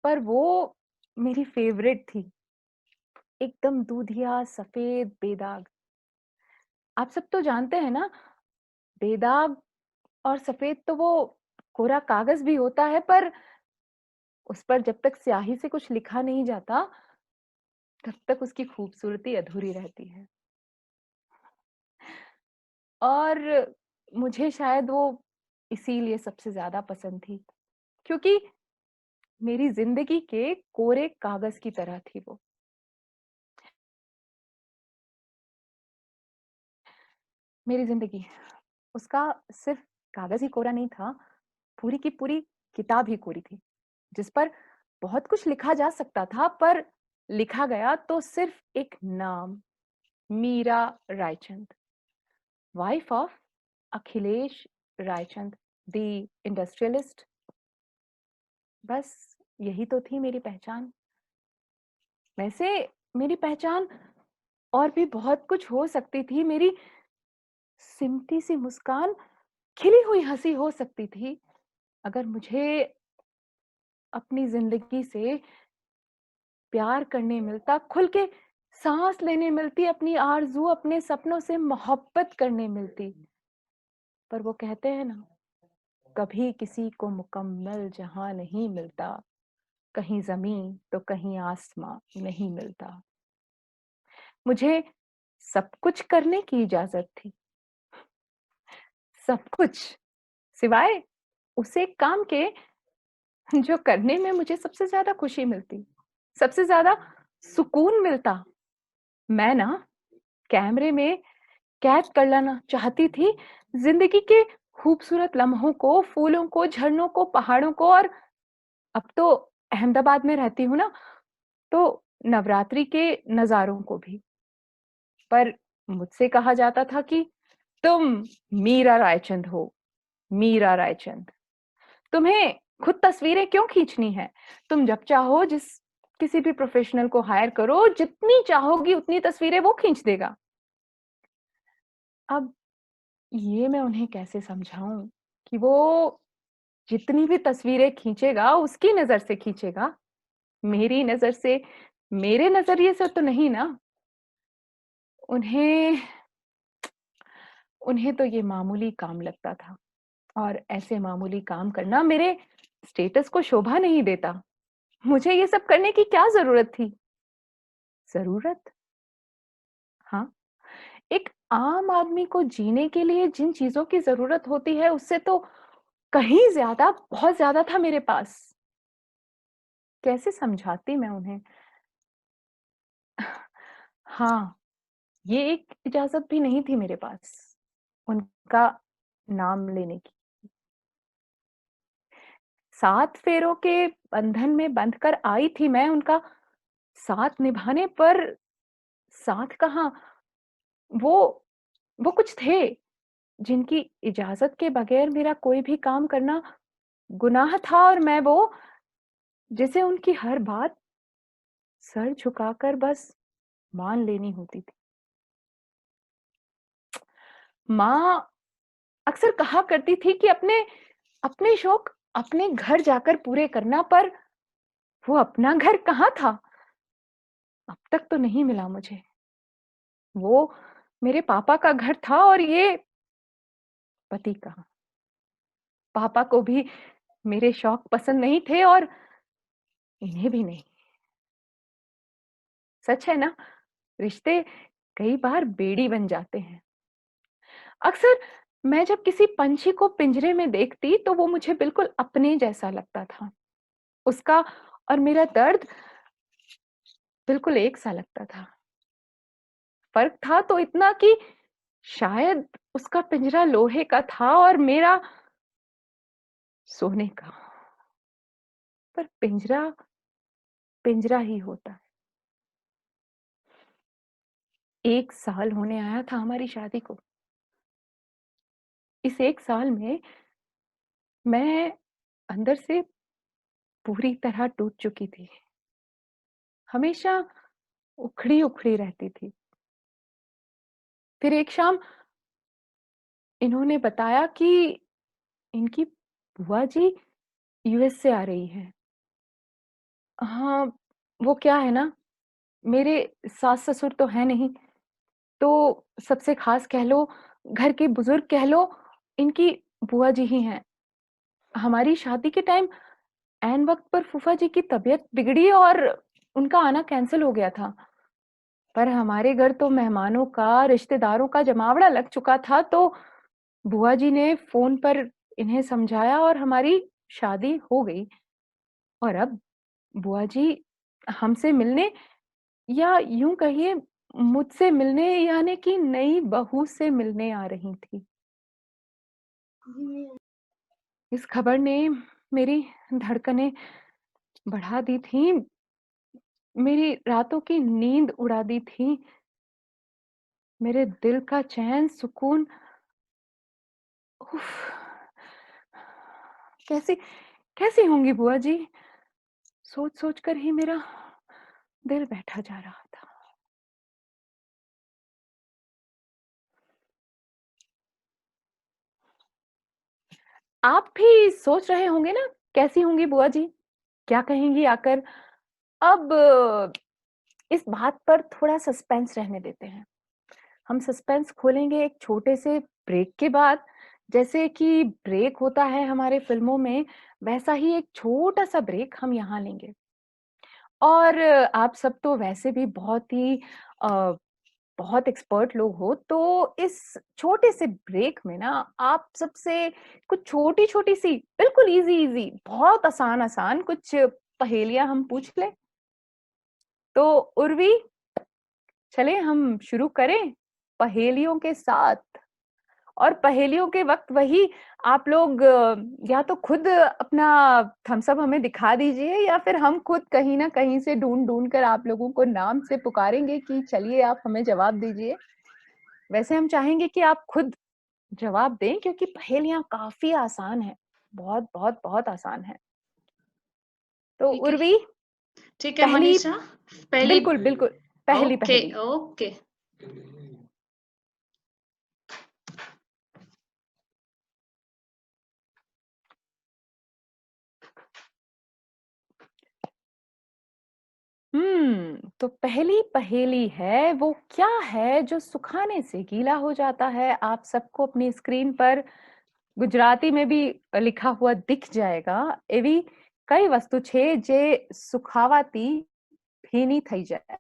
S1: पर वो मेरी फेवरेट थी, एकदम दूधिया सफेद बेदाग। आप सब तो जानते हैं ना, बेदाग और सफेद तो वो कोरा कागज भी होता है, पर उस पर जब तक स्याही से कुछ लिखा नहीं जाता तब तक उसकी खूबसूरती अधूरी रहती है। और मुझे शायद वो इसीलिए सबसे ज्यादा पसंद थी, क्योंकि मेरी जिंदगी के कोरे कागज की तरह थी वो। मेरी जिंदगी, उसका सिर्फ कागज ही कोरा नहीं था, पूरी की पूरी किताब ही कोरी थी, जिस पर बहुत कुछ लिखा जा सकता था, पर लिखा गया तो सिर्फ एक नाम, Meera Raichand, wife of Akhilesh Raichand the industrialist. बस यही तो थी मेरी पहचान। वैसे मेरी पहचान और भी बहुत कुछ हो सकती थी। मेरी सिमटी सी मुस्कान, खिली हुई हंसी हो सकती थी, अगर मुझे अपनी जिंदगी से प्यार करने मिलता, खुल के सांस लेने मिलती, अपनी आरज़ू, अपने सपनों से मोहब्बत करने मिलती। पर वो कहते हैं ना, कभी किसी को मुकम्मल जहां नहीं मिलता, कहीं जमीन तो कहीं आसमां नहीं मिलता। मुझे सब कुछ करने की इजाजत थी, सब कुछ, सिवाय उसे काम के जो करने में मुझे सबसे ज्यादा खुशी मिलती, सबसे ज्यादा सुकून मिलता। मैं ना कैमरे में कैद कर लेना चाहती थी जिंदगी के खूबसूरत लम्हों को, फूलों को, झरनों को, पहाड़ों को। और अब तो अहमदाबाद में रहती हूँ ना, तो नवरात्रि के नजारों को भी। पर मुझसे कहा जाता था कि तुम मीरा रायचंद हो, मीरा रायचंद। तुम्हें खुद तस्वीरें क्यों खींचनी है? तुम जब चाहो किसी भी प्रोफेशनल को हायर करो, जितनी चाहोगी उतनी तस्वीरें वो खींच देगा। अब ये मैं उन्हें कैसे समझाऊं कि वो जितनी भी तस्वीरें खींचेगा उसकी नजर से खींचेगा, मेरी नजर से, मेरे नजरिए से तो नहीं ना। उन्हें उन्हें तो ये मामूली काम लगता था, और ऐसे मामूली काम करना मेरे स्टेटस को शोभा नहीं देता। मुझे ये सब करने की क्या जरूरत थी? जरूरत? हाँ, एक आम आदमी को जीने के लिए जिन चीजों की जरूरत होती है उससे तो कहीं ज्यादा, बहुत ज्यादा था मेरे पास। कैसे समझाती मैं उन्हें? हाँ, ये एक इजाजत भी नहीं थी मेरे पास उनका नाम लेने की। 7 फेरों के बंधन में बंधकर आई थी मैं उनका साथ निभाने, पर साथ कहाँ, वो कुछ थे जिनकी इजाजत के बगैर मेरा कोई भी काम करना गुनाह था, और मैं वो जिसे उनकी हर बात सर झुकाकर बस मान लेनी होती थी। माँ अक्सर कहा करती थी कि अपने अपने शौक अपने घर जाकर पूरे करना, पर वो अपना घर कहाँ था? अब तक तो नहीं मिला मुझे। वो मेरे पापा का घर था, और ये पति का। पापा को भी मेरे शौक पसंद नहीं थे, और इन्हें भी नहीं। सच है ना, रिश्ते कई बार बेड़ी बन जाते हैं। अक्सर मैं जब किसी पंछी को पिंजरे में देखती तो वो मुझे बिल्कुल अपने जैसा लगता था। उसका और मेरा दर्द बिल्कुल एक सा लगता था। फर्क था तो इतना कि शायद उसका पिंजरा लोहे का था और मेरा सोने का। पर पिंजरा पिंजरा ही होता है। 1 साल होने आया था हमारी शादी को। इस 1 साल में मैं अंदर से पूरी तरह टूट चुकी थी। हमेशा उखड़ी उखड़ी रहती थी। फिर एक शाम इन्होंने बताया कि इनकी बुआ जी यूएस से आ रही है। हाँ, वो क्या है ना, मेरे सास ससुर तो है नहीं, तो सबसे खास कह लो, घर के बुजुर्ग कह लो, इनकी बुआ जी ही हैं। हमारी शादी के टाइम ऐन वक्त पर फूफा जी की तबीयत बिगड़ी और उनका आना कैंसिल हो गया था। पर हमारे घर तो मेहमानों का, रिश्तेदारों का जमावड़ा लग चुका था, तो बुआ जी ने फोन पर इन्हें समझाया और हमारी शादी हो गई। और अब बुआ जी हमसे मिलने, या यूं कहिए मुझसे मिलने, यानी कि नई बहू से मिलने आ रही थी। इस खबर ने मेरी धड़कनें बढ़ा दी थी, मेरी रातों की नींद उड़ा दी थी, मेरे दिल का चैन, सुकून। उफ, कैसी कैसी होंगी बुआ जी? सोच सोच कर ही मेरा दिल बैठा जा रहा था। आप भी सोच रहे होंगे ना, कैसी होंगी बुआ जी, क्या कहेंगी आकर? अब इस बात पर थोड़ा सस्पेंस रहने देते हैं। हम सस्पेंस खोलेंगे एक छोटे से ब्रेक के बाद। जैसे कि ब्रेक होता है हमारे फिल्मों में, वैसा ही एक छोटा सा ब्रेक हम यहाँ लेंगे। और आप सब तो वैसे भी बहुत एक्सपर्ट लोग हो, तो इस छोटे से ब्रेक में ना आप सबसे कुछ छोटी छोटी सी, बिल्कुल इजी इजी, बहुत आसान आसान कुछ पहेलियां हम पूछ लें। तो उर्वी, चले हम शुरू करें पहेलियों के साथ। और पहेलियों के वक्त वही आप लोग या तो खुद अपना थम्स अप हमें दिखा दीजिए या फिर हम खुद कहीं ना कहीं से ढूंढ ढूंढ कर आप लोगों को नाम से पुकारेंगे कि चलिए आप हमें जवाब दीजिए। वैसे हम चाहेंगे कि आप खुद जवाब दें क्योंकि पहेलियां काफी आसान है, बहुत बहुत बहुत आसान है। तो
S4: ठीक है।
S1: उर्वी,
S4: ठीक है
S1: पहली-
S4: मनीषा, पहली
S1: बिल्कुल बिल्कुल पहली
S4: ओके
S1: पहेली।
S4: ओके।
S1: तो पहली पहेली है, वो क्या है जो सुखाने से गीला हो जाता है? आप सबको अपनी स्क्रीन पर गुजराती में भी लिखा हुआ दिख जाएगा। एवी कई वस्तु छे जे सुखावाती भीनी થઈ જાય।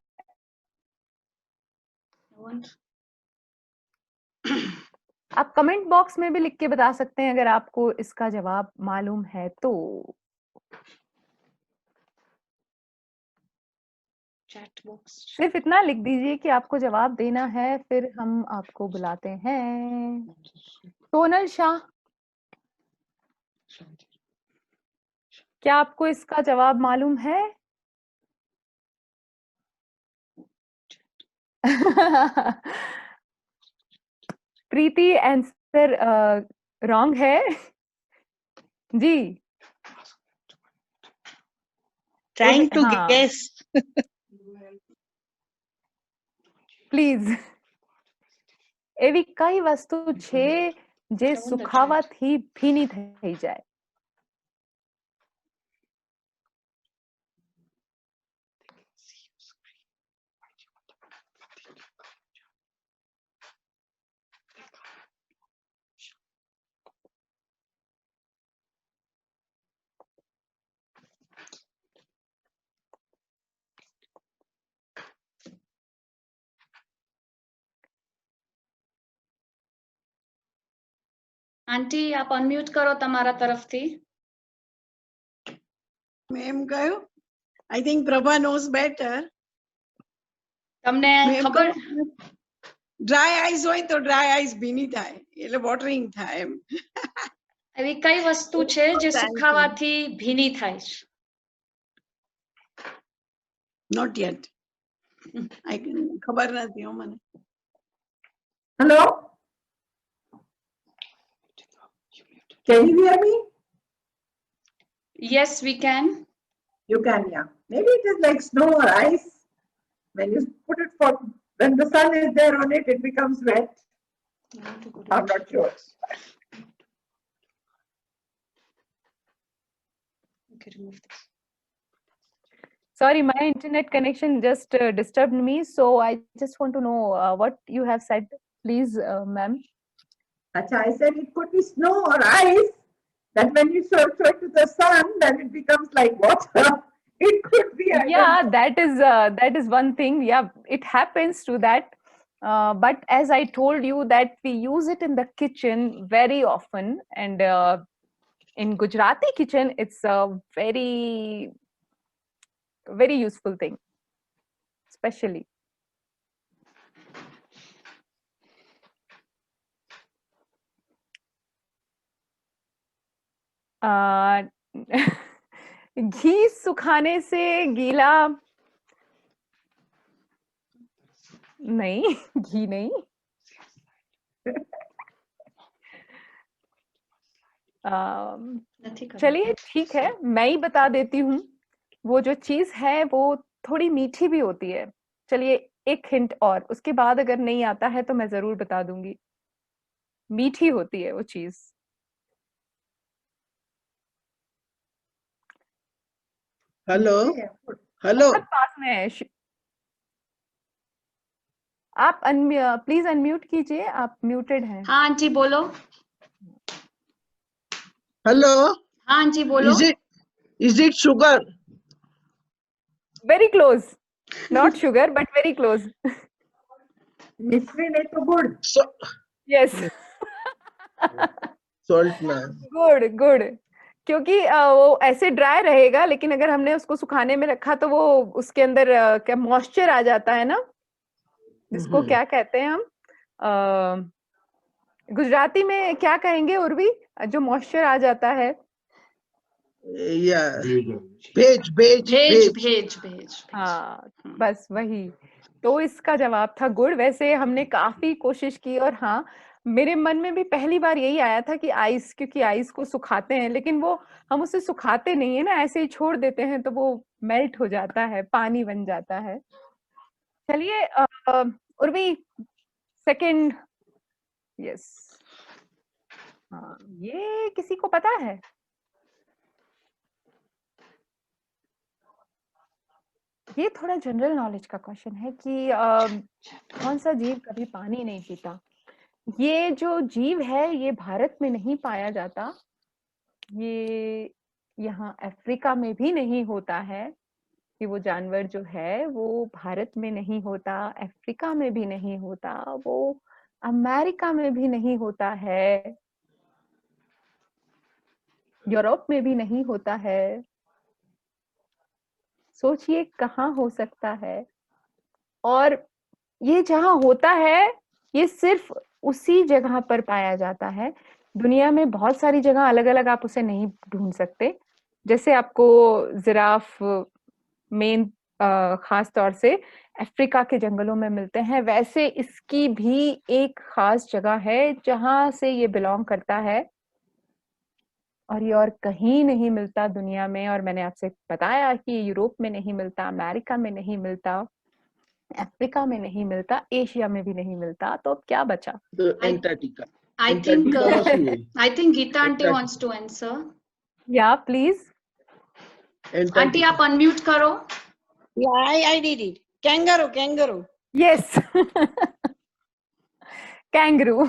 S1: आप कमेंट बॉक्स में भी लिख के बता सकते हैं अगर आपको इसका जवाब मालूम है तो।
S4: Chat box.
S1: सिर्फ इतना लिख दीजिए कि आपको जवाब देना है, फिर हम आपको बुलाते हैं। सोनल शाह, क्या आपको इसका जवाब मालूम है? प्रीति आंसर रॉन्ग है जी।
S6: Trying to
S1: हाँ।
S6: guess.
S1: પ્લીઝ એવી કઈ વસ્તુ છે જે સુખાવાથી ભીની થઈ જાય?
S4: આંટી આપ અનમ્યુટ કરો તમારા તરફથી।
S7: મેમ કયું? I think Prabha knows better.
S4: તમને
S7: મેમ
S4: ખબર
S7: ડ્રાય આઈસ હોય તો ડ્રાય આઈસ ભીની થાય એટલે વોટરિંગ થાય એમ.
S4: એવી કઈ વસ્તુ છે જે સુખાવાથી ભીની થાય છે?
S7: Not yet. ખબર નથી હો મને.
S5: Hello? Can you hear me?
S4: Yes, we can.
S5: You can, yeah. Maybe it is like snow or ice. When you put it for, when the sun is there on it, it becomes wet. I'm not sure.
S4: Okay, remove this.
S1: Sorry, my internet connection just disturbed me, so I just want to know what you have said, please, ma'am.
S5: Acha, I said it could be snow or ice. That when you show it to the sun, then it becomes like water. It could be. I
S1: Yeah,
S5: don't know.
S1: that is one thing. Yeah, it happens to that. But as I told you that we use it in the kitchen very often, and in Gujarati kitchen, it's a very useful thing, especially. घी सुखाने से गीला नहीं, घी नहीं।
S4: નથી કરવું।
S1: चलिए ठीक है, मैं ही बता देती हूँ। वो जो चीज है वो थोड़ी मीठी भी होती है। चलिए एक हिंट और, उसके बाद अगर नहीं आता है तो मैं जरूर बता दूंगी। मीठी होती है वो चीज।
S6: Hello.
S5: Yeah.
S6: Hello.
S1: बहुत पास में है। आप प्लीज अनम्यूट कीजिए, आप म्यूटेड हैं।
S4: हाँ आंटी बोलो।
S6: Hello.
S4: हाँ आंटी बोलो।
S6: Is it sugar?
S1: Very close, not sugar but very close.
S5: मिश्री नहीं तो गुड़.
S1: Yes,
S6: Salt na.
S1: Good good. क्योंकि वो ऐसे ड्राई रहेगा, लेकिन अगर हमने उसको सुखाने में रखा तो वो उसके अंदर क्या मॉइस्चर आ जाता है ना, जिसको क्या कहते हैं हम गुजराती में क्या कहेंगे उर्वी, जो मॉइस्चर आ जाता है?
S6: या भेज भेज
S4: भेज
S6: भेज
S4: भेज भेज
S1: हाँ, बस वही। तो इसका जवाब था गुड़। वैसे हमने काफी कोशिश की, और हाँ, मेरे मन में भी पहली बार यही आया था कि आइस, क्योंकि आइस को सुखाते हैं, लेकिन वो हम उसे सुखाते नहीं है ना, ऐसे ही छोड़ देते हैं तो वो मेल्ट हो जाता है, पानी बन जाता है। चलिए उर्वी, सेकंड। यस, हाँ, ये किसी को पता है? ये थोड़ा जनरल नॉलेज का क्वेश्चन है कि कौन सा जीव कभी पानी नहीं पीता? ये जो जीव है ये भारत में नहीं पाया जाता, ये यहाँ अफ्रीका में भी नहीं होता है। कि वो जानवर जो है वो भारत में नहीं होता, अफ्रीका में भी नहीं होता, वो अमेरिका में भी नहीं होता है, यूरोप में भी नहीं होता है। सोचिए कहाँ हो सकता है। और ये जहाँ होता है ये सिर्फ उसी जगह पर पाया जाता है। दुनिया में बहुत सारी जगह अलग अलग आप उसे नहीं ढूंढ सकते। जैसे आपको जिराफ मेन खास तौर से अफ्रीका के जंगलों में मिलते हैं, वैसे इसकी भी एक खास जगह है जहां से ये बिलोंग करता है, और ये और कहीं नहीं मिलता दुनिया में। और मैंने आपसे बताया कि यूरोप में नहीं मिलता, अमेरिका में नहीं मिलता, अफ्रीका में नहीं मिलता, एशिया में भी नहीं मिलता। तो अब क्या बचा?
S6: एंटार्क्टिका।
S4: I think
S6: एंटार्क्टिका में
S4: I think Geeta auntie
S6: Exactly.
S4: wants to answer.
S1: या प्लीज।
S4: Auntie
S6: एंटार्क्टिका
S4: आप unmute करो.
S7: Yeah, I did it. Kangaroo, kangaroo.
S1: Yes, kangaroo.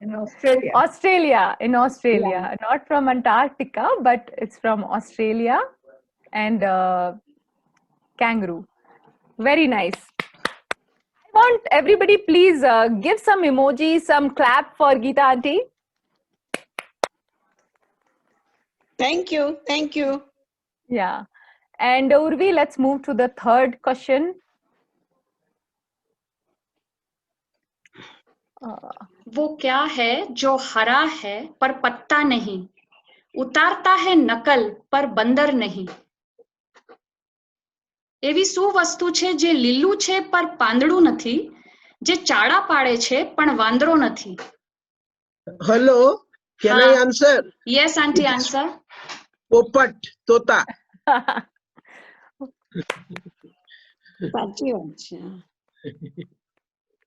S5: In Australia.
S1: Australia, in Australia, not from Antarctica, but it's from Australia, and kangaroo. Very nice. I want everybody, please give some emojis, some clap for Geeta auntie.
S7: Thank you, thank you.
S1: Yeah. And Urvi, let's move to the third question.
S4: वो क्या है जो हरा है पर पत्ता नहीं, उतारता है नकल पर बंदर नहीं? એવી શું વસ્તુ છે જે લીલું છે પર પાંદડું નથી, જે ચાડા પાડે છે પણ વાંદરો નથી?
S6: हेलो, कैन
S4: हाँ.
S6: I answer?
S4: Yes auntie,
S6: It is-
S4: answer.
S6: पोपट, तोता।
S7: સાચી વાત છે.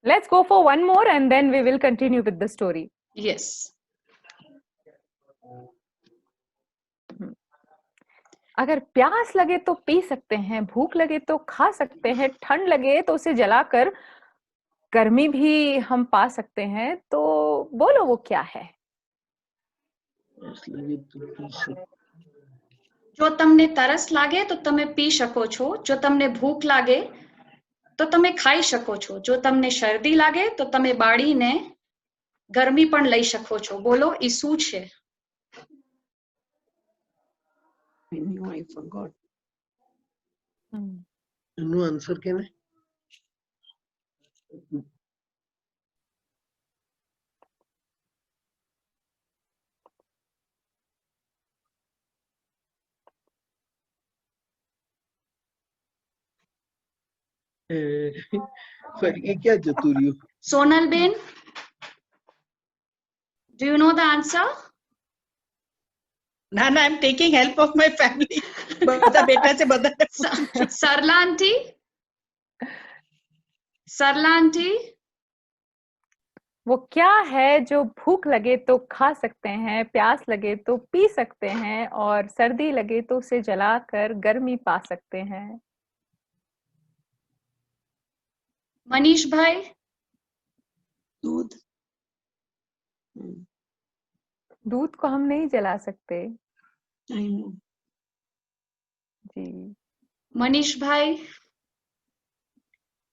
S1: Let's go for one more and then we will continue with the story.
S4: Yes.
S1: अगर प्यास लगे तो पी सकते हैं, भूख लगे तो खा सकते हैं, ठंड लगे तो उसे जलाकर गर्मी भी हम पा सकते हैं, तो बोलो वो क्या है?
S4: જો તમને તરસ લાગે તો તમે પી શકો છો, જો તમને ભૂખ લાગે તો તમે ખાઈ શકો છો, જો તમને શરદી લાગે તો તમે બાળીને ગરમી પણ લઈ શકો છો. બોલો ઈ શું છે?
S7: I knew I forgot.
S6: No answer can है? पर ये क्या चतुरी हो?
S4: સોનલ બેન, do you know the answer?
S8: Nana, I'm taking help of my family. બધા બેટા છે, બધા
S4: સરલા આંટી, સરલા આંટી,
S1: वो क्या है जो भूख लगे तो खा सकते हैं, प्यास लगे तो पी सकते हैं, और सर्दी लगे तो उसे जलाकर गर्मी पा सकते हैं?
S4: મનીષ ભાઈ,
S7: दूध.
S1: दूध को हम नहीं जला सकते
S7: I know.
S1: जी।
S4: મનીષ ભાઈ,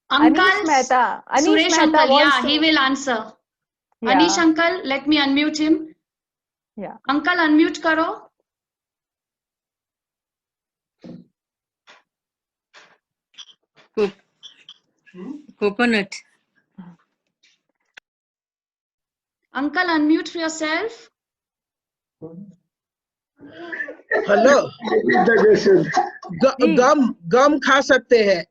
S1: Anish
S4: uncle,
S1: Mehta, Anish
S4: Suresh
S1: Mehta
S4: uncle, yeah,
S1: wants
S4: he
S1: to,
S4: will answer.
S1: yeah,
S4: Anish uncle, let me unmute him.
S1: yeah.
S4: Uncle, unmute करो.
S8: Coconut.
S4: Uncle, unmute yourself.
S6: Hello,
S3: Suggestion.
S1: जी।
S6: गम खा सकते हैं।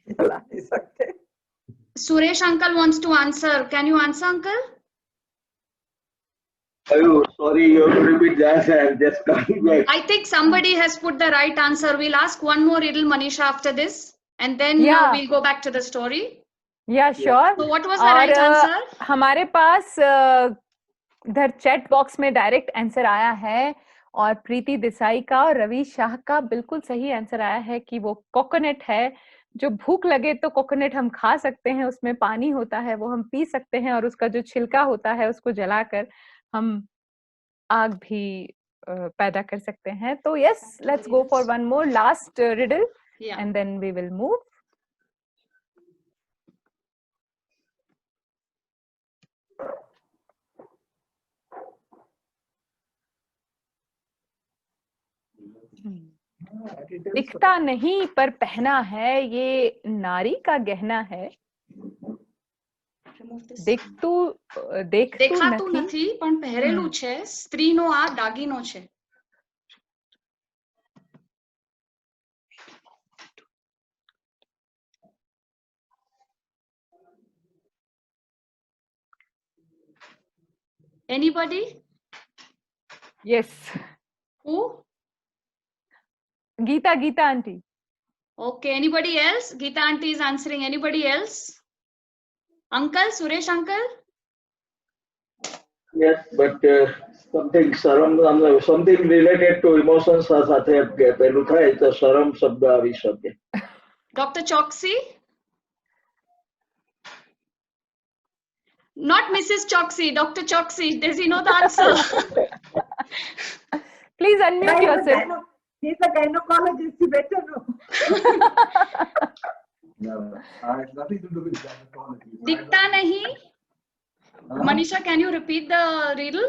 S5: खिला नहीं सकते।
S4: Suresh uncle wants to answer. Can you answer, uncle?
S3: Oh, sorry, you have to repeat that. I'm just coming back.
S4: I think somebody has put the right answer. We'll ask one more riddle, Manisha, after this, and then
S1: Yeah.
S4: we'll go back to the story.
S1: या sure.
S4: So what was the right answer?
S1: हमारे पास इधर chat box में direct answer आया है और प्रीति देसाई का और रवि शाह का बिल्कुल सही आंसर आया है कि वो कोकोनट है। जो भूख लगे तो कोकोनट हम खा सकते हैं, उसमें पानी होता है, वो हम पी सकते हैं और उसका जो छिलका होता है उसको जलाकर हम आग भी पैदा कर सकते हैं। तो yes, let's go for one more last riddle
S4: Yeah.
S1: And then we will move. दिखता नहीं पर पहना है, ये नारी का गहना है।
S4: Remove this.
S1: દેખતું
S4: નથી પણ પહેરેલું છે, સ્ત્રીનો આ દાગીનો છે. Anybody?
S1: Yes,
S4: Who?
S1: Geeta aunty.
S4: Okay, anybody else? Geeta auntie is answering. Anybody else? Uncle, Suresh uncle?
S3: Yes, but something related to emotions સાથે પેલું થાય તો શરમ શબ્દ આવી શકે.
S4: Dr. Choksi? Not Mrs. Choksi, Dr. Choksi. Does he know the answer?
S1: Please unmute yourself.
S5: He's a gynecologist, he better know.
S9: No, it's nothing to do with gynecology.
S4: Dikta nahi? Manisha, can you repeat the riddle?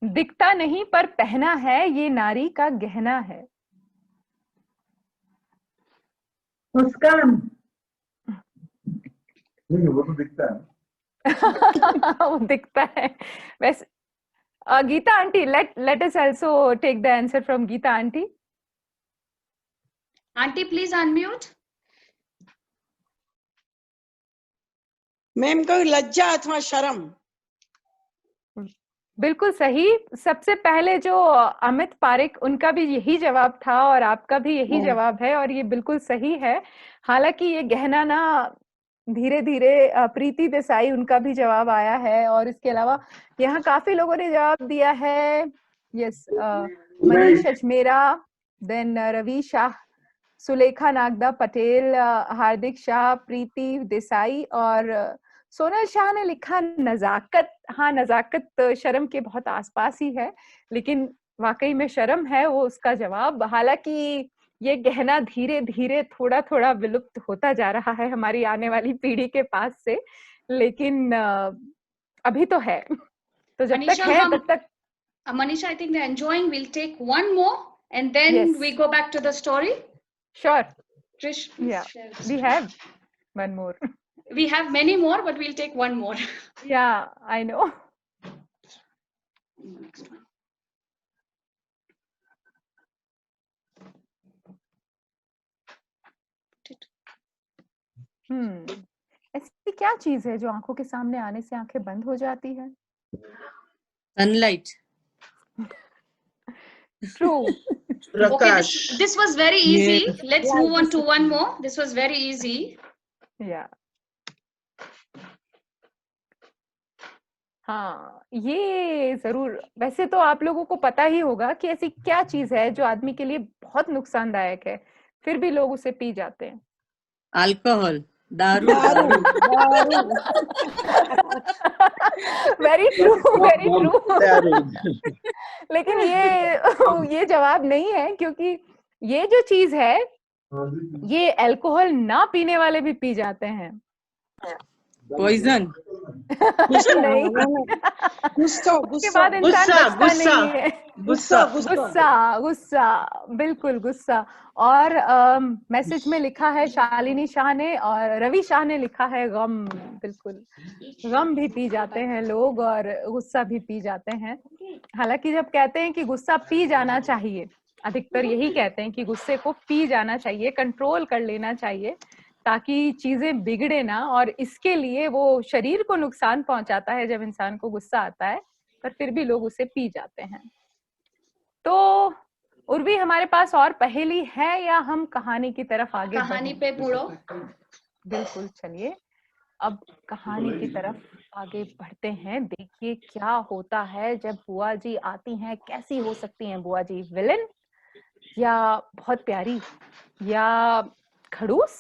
S1: दिखता नहीं पर पहना है, ये नारी का गहना है।
S5: मुस्कान।
S9: नहीं, वो तो दिखता है।
S1: वो दिखता है। वैसे Geeta aunty, let us also take the answer from Geeta aunty.
S4: Auntie, please unmute.
S7: Ma'am कहूँ लज्जा अथवा शर्म।
S1: बिल्कुल सही। सबसे पहले जो अमित पारिक, उनका भी यही जवाब था और आपका भी यही जवाब है और ये बिल्कुल सही है। हालांकि ये गहना ना धीरे धीरे प्रीति देसाई, उनका भी जवाब आया है और इसके अलावा यहाँ काफी लोगों ने जवाब दिया है। यस, मनीष अजमेरा, देन रवि शाह, सुलेखा नागदा पटेल, हार्दिक शाह, प्रीति देसाई और सोनल शाह ने लिखा नजाकत। हाँ, नजाकत शर्म के बहुत आसपास ही है, लेकिन वाकई में शर्म है वो उसका जवाब। हालांकि ये गहना धीरे धीरे थोड़ा थोड़ा विलुप्त होता जा रहा है हमारी आने वाली पीढ़ी के पास से, लेकिन अभी तो है। तो जब तक है तब तक।
S4: Manisha, I think they're enjoying. We'll take one more and then
S1: Yes.
S4: we go back to the story.
S1: Sure.
S4: Trish, please
S1: Yeah,
S4: share the
S1: we
S4: story.
S1: have one more.
S4: We have many more, but we'll take one more.
S1: Yeah, I know.
S4: Next one.
S1: ऐसी क्या चीज है जो आंखों के सामने आने से आंखें बंद हो जाती है?
S8: Sunlight.
S1: True.
S4: Okay, this was very easy.
S8: Yes.
S4: Let's move on to one more. This was very easy.
S1: Yeah. हाँ, ये जरूर। वैसे तो आप लोगों को पता ही होगा कि ऐसी क्या चीज है जो आदमी के लिए बहुत नुकसानदायक है, फिर भी लोग उसे पी जाते हैं।
S8: Alcohol. दारू।
S1: Very true, very true. लेकिन ये जवाब नहीं है, क्योंकि ये जो चीज है ये अल्कोहल ना पीने वाले भी पी जाते हैं।
S8: Poison.
S7: गुस्सा,
S1: नहीं
S7: गुस्सा,
S1: उसके बाद इंसान
S2: गुस्सा,
S1: बचता
S2: गुस्सा,
S1: नहीं है।
S2: गुस्सा।
S1: गुस्सा, गुस्सा, बिल्कुल गुस्सा। और मैसेज में लिखा है शालिनी शाह ने और रवि शाह ने लिखा है गम। बिल्कुल, गम भी पी जाते हैं लोग और गुस्सा भी पी जाते हैं। हालांकि जब कहते हैं कि गुस्सा पी जाना चाहिए, अधिकतर यही कहते हैं कि गुस्से को पी जाना चाहिए, कंट्रोल कर लेना चाहिए ताकि चीजें बिगड़े ना, और इसके लिए वो शरीर को नुकसान पहुंचाता है जब इंसान को गुस्सा आता है, पर फिर भी लोग उसे पी जाते हैं। तो उर्वी, हमारे पास और पहेली है या हम कहानी की तरफ आगे
S4: कहानी
S1: बढ़ें?
S4: पे मुड़ो।
S1: बिल्कुल, चलिए अब कहानी की तरफ आगे बढ़ते हैं। देखिए क्या होता है जब बुआ जी आती हैं। कैसी हो सकती हैं बुआ जी? विलन, या बहुत प्यारी, या खड़ूस?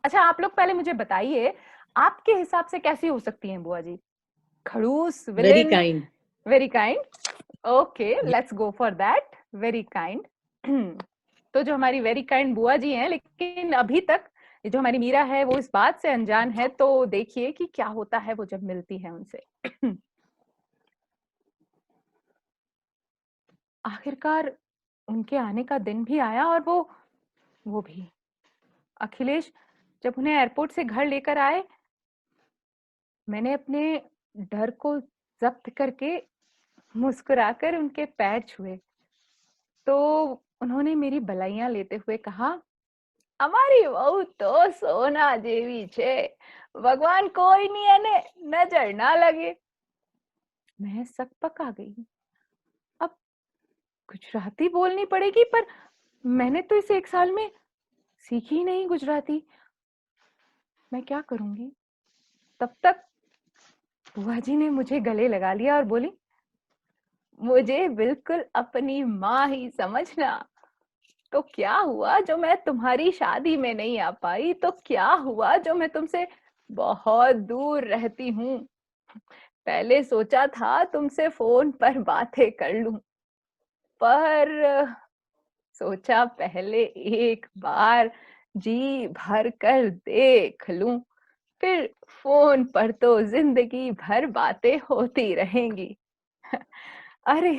S1: अच्छा, आप लोग पहले मुझे बताइए, आपके हिसाब से कैसी हो सकती हैं बुआ जी? खड़ूस,
S8: Very
S1: villain,
S8: kind.
S1: Very kind? Okay, let's go for that, very kind. तो जो हमारी वेरी काइंड बुआ जी हैं, लेकिन अभी तक जो हमारी मीरा है वो इस बात से अनजान है। तो देखिए कि क्या होता है वो जब मिलती है उनसे। आखिरकार उनके आने का दिन भी आया, और वो भी अखिलेश जब उन्हें एयरपोर्ट से घर लेकर आए, मैंने अपने डर को जब्त करके मुस्कुराकर उनके पैर छुए। तो उन्होंने मेरी बलाइयां लेते हुए कहा, અમારી વહુ તો સોના જેવી છે, ભગવાન કોઈની એને નજર ના લગે। मैं सकपका गई। अब गुजराती बोलनी पड़ेगी, पर मैंने तो इस 1 साल में सीखी ही नहीं गुजराती। मैं क्या करूंगी? तब तक बुआ जी ने मुझे गले लगा लिया और बोली, मुझे बिल्कुल अपनी माँ ही समझना। तो क्या हुआ जो मैं तुम्हारी शादी में नहीं आ पाई? तो क्या हुआ जो मैं तुमसे बहुत दूर रहती हूँ? पहले सोचा था तुमसे फोन पर बातें कर लूं, पर सोचा पहले एक बार जी भर कर देख लूं, फिर फोन पर तो जिंदगी भर बातें होती रहेंगी। अरे,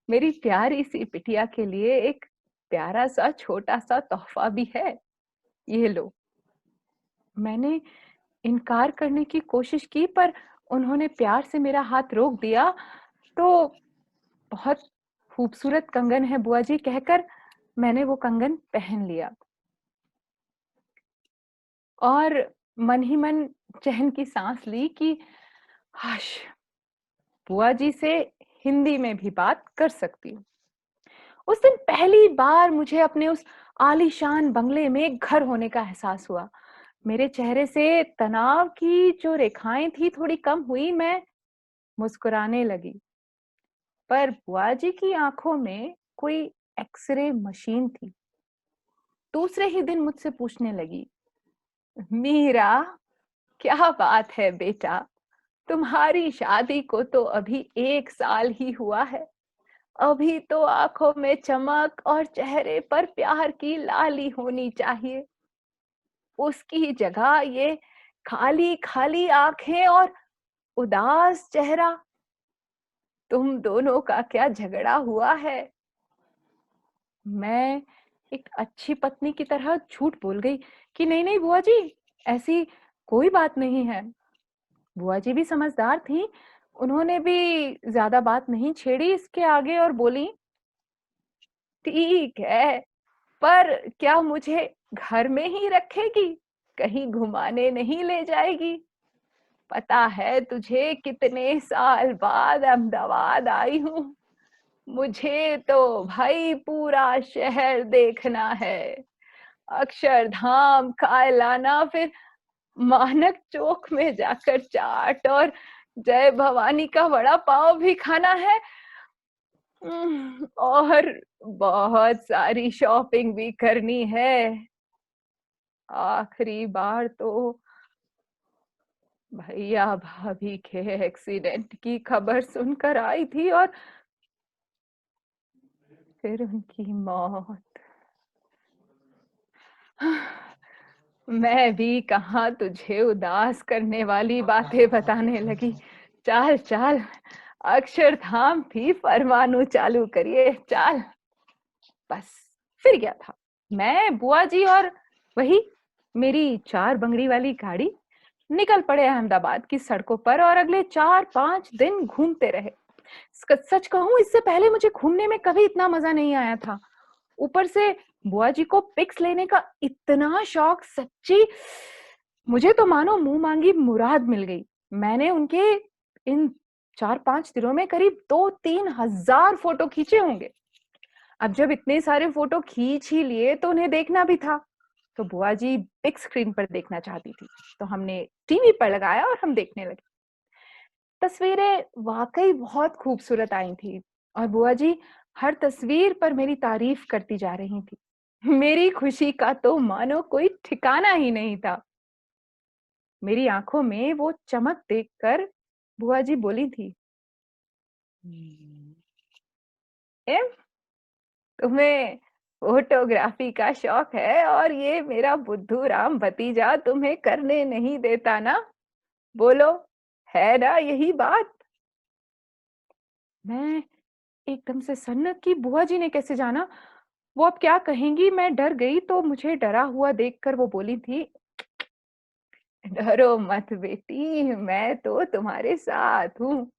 S1: मेरी प्यारी सी बिटिया के लिए एक प्यारा सा छोटा सा तोहफा भी है, ये लो। मैंने इनकार करने की कोशिश की, पर उन्होंने प्यार से मेरा हाथ रोक दिया। तो बहुत खूबसूरत कंगन है बुआ जी कहकर मैंने वो कंगन पहन लिया, और मन ही मन चैन की सांस ली कि हाश, बुआ जी से हिंदी में भी बात कर सकती हूँ। उस दिन पहली बार मुझे अपने उस आलीशान बंगले में घर होने का एहसास हुआ। मेरे चेहरे से तनाव की जो रेखाएं थी थोड़ी कम हुई। मैं मुस्कुराने लगी, पर बुआ जी की आंखों में कोई एक्सरे मशीन थी। दूसरे ही दिन मुझसे पूछने लगी, मीरा, क्या बात है बेटा, तुम्हारी शादी को तो अभी 1 साल ही हुआ है, अभी तो आंखों में चमक और चेहरे पर प्यार की लाली होनी चाहिए। उसकी जगह ये खाली खाली आंखें और उदास चेहरा। तुम दोनों का क्या झगड़ा हुआ है? मैं एक अच्छी पत्नी की तरह झूठ बोल गई कि नहीं नहीं बुआ जी, ऐसी कोई बात नहीं है। बुआ जी भी समझदार थी, उन्होंने भी ज्यादा बात नहीं छेड़ी इसके आगे और बोली, ठीक है, पर क्या मुझे घर में ही रखेगी, कहीं घुमाने नहीं ले जाएगी? पता है तुझे कितने साल बाद अहमदाबाद आई हूँ, मुझे तो भाई पूरा शहर देखना है। अक्षरधाम, कायलाना, फिर मानक चौक में जाकर चाट और जय भवानी का वड़ा पाव भी खाना है। और बहुत सारी शॉपिंग भी करनी है। आखिरी बार तो भैया भाभी के एक्सीडेंट की खबर सुनकर आई थी, और फिर उनकी मौत। मैं भी कहाँ तुझे उदास करने वाली बातें बताने लगी। चाल चाल, अक्षरधाम भी फरमानू चालू करिए, चाल। बस फिर क्या था, मैं, बुआ जी और वही मेरी 4 बंगड़ी वाली गाड़ी निकल पड़े अहमदाबाद की सड़कों पर और अगले 4-5 दिन घूमते रहे। सच कहूं, इससे पहले मुझे घूमने में कभी इतना मजा नहीं आया था। ऊपर से बुआ जी को पिक्स लेने का इतना शौक, सच्ची मुझे तो मानो मुंह मांगी मुराद मिल गई। मैंने उनके इन 4-5 दिनों में करीब 2-3 हजार फोटो खींचे होंगे। अब जब इतने सारे फोटो खींच ही लिए तो उन्हें देखना भी था। तो बुआ जी बिग स्क्रीन पर देखना चाहती थी, तो हमने टीवी पर लगाया और हम देखने लगे। तस्वीरें वाकई बहुत खूबसूरत आई थी और बुआ जी हर तस्वीर पर मेरी तारीफ करती जा रही थी। मेरी खुशी का तो मानो कोई ठिकाना ही नहीं था। मेरी आंखों में वो चमक देखकर बुआ जी बोली थी, एम, तुम्हें फोटोग्राफी का शौक है और ये मेरा बुद्धू राम भतीजा तुम्हें करने नहीं देता ना? बोलो, है ना यही बात? मैं एकदम से सन्नत की, बुआ जी ने कैसे जाना वो अब क्या कहेंगी? मैं डर गई तो मुझे डरा हुआ देखकर वो बोली थी, डरो मत बेटी, मैं तो तुम्हारे साथ हूँ।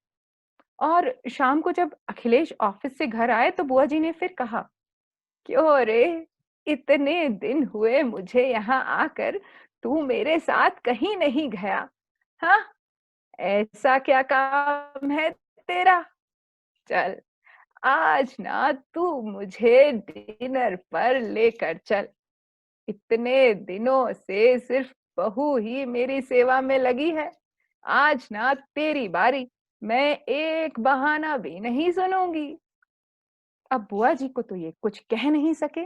S1: और शाम को जब अखिलेश ऑफिस से घर आए तो बुआ जी ने फिर कहा, क्यों रे, इतने दिन हुए मुझे यहाँ आकर, तू मेरे साथ कहीं नहीं गया? हाँ, ऐसा क्या काम है तेरा? चल, आज ना तू मुझे डिनर पर लेकर चल। इतने दिनों से सिर्फ बहू ही मेरी सेवा में लगी है। आज ना तेरी बारी, मैं एक बहाना भी नहीं सुनूंगी। अब बुआ जी को तो ये कुछ कह नहीं सके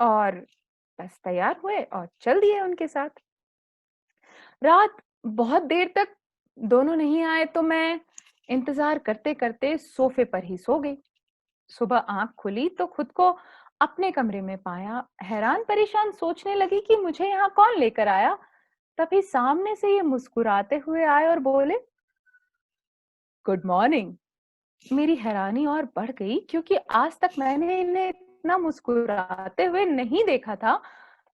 S1: और बस तैयार हुए और चल दिए उनके साथ। रात बहुत देर तक दोनों नहीं आए तो मैं इंतजार करते करते सोफे पर ही सो गई। सुबह आंख खुली तो खुद को अपने कमरे में पाया। हैरान परेशान सोचने लगी कि मुझे यहाँ कौन लेकर आया। तभी सामने से ये मुस्कुराते हुए आए और बोले, गुड मॉर्निंग। मेरी हैरानी और बढ़ गई क्योंकि आज तक मैंने इन्हें इतना मुस्कुराते हुए नहीं देखा था।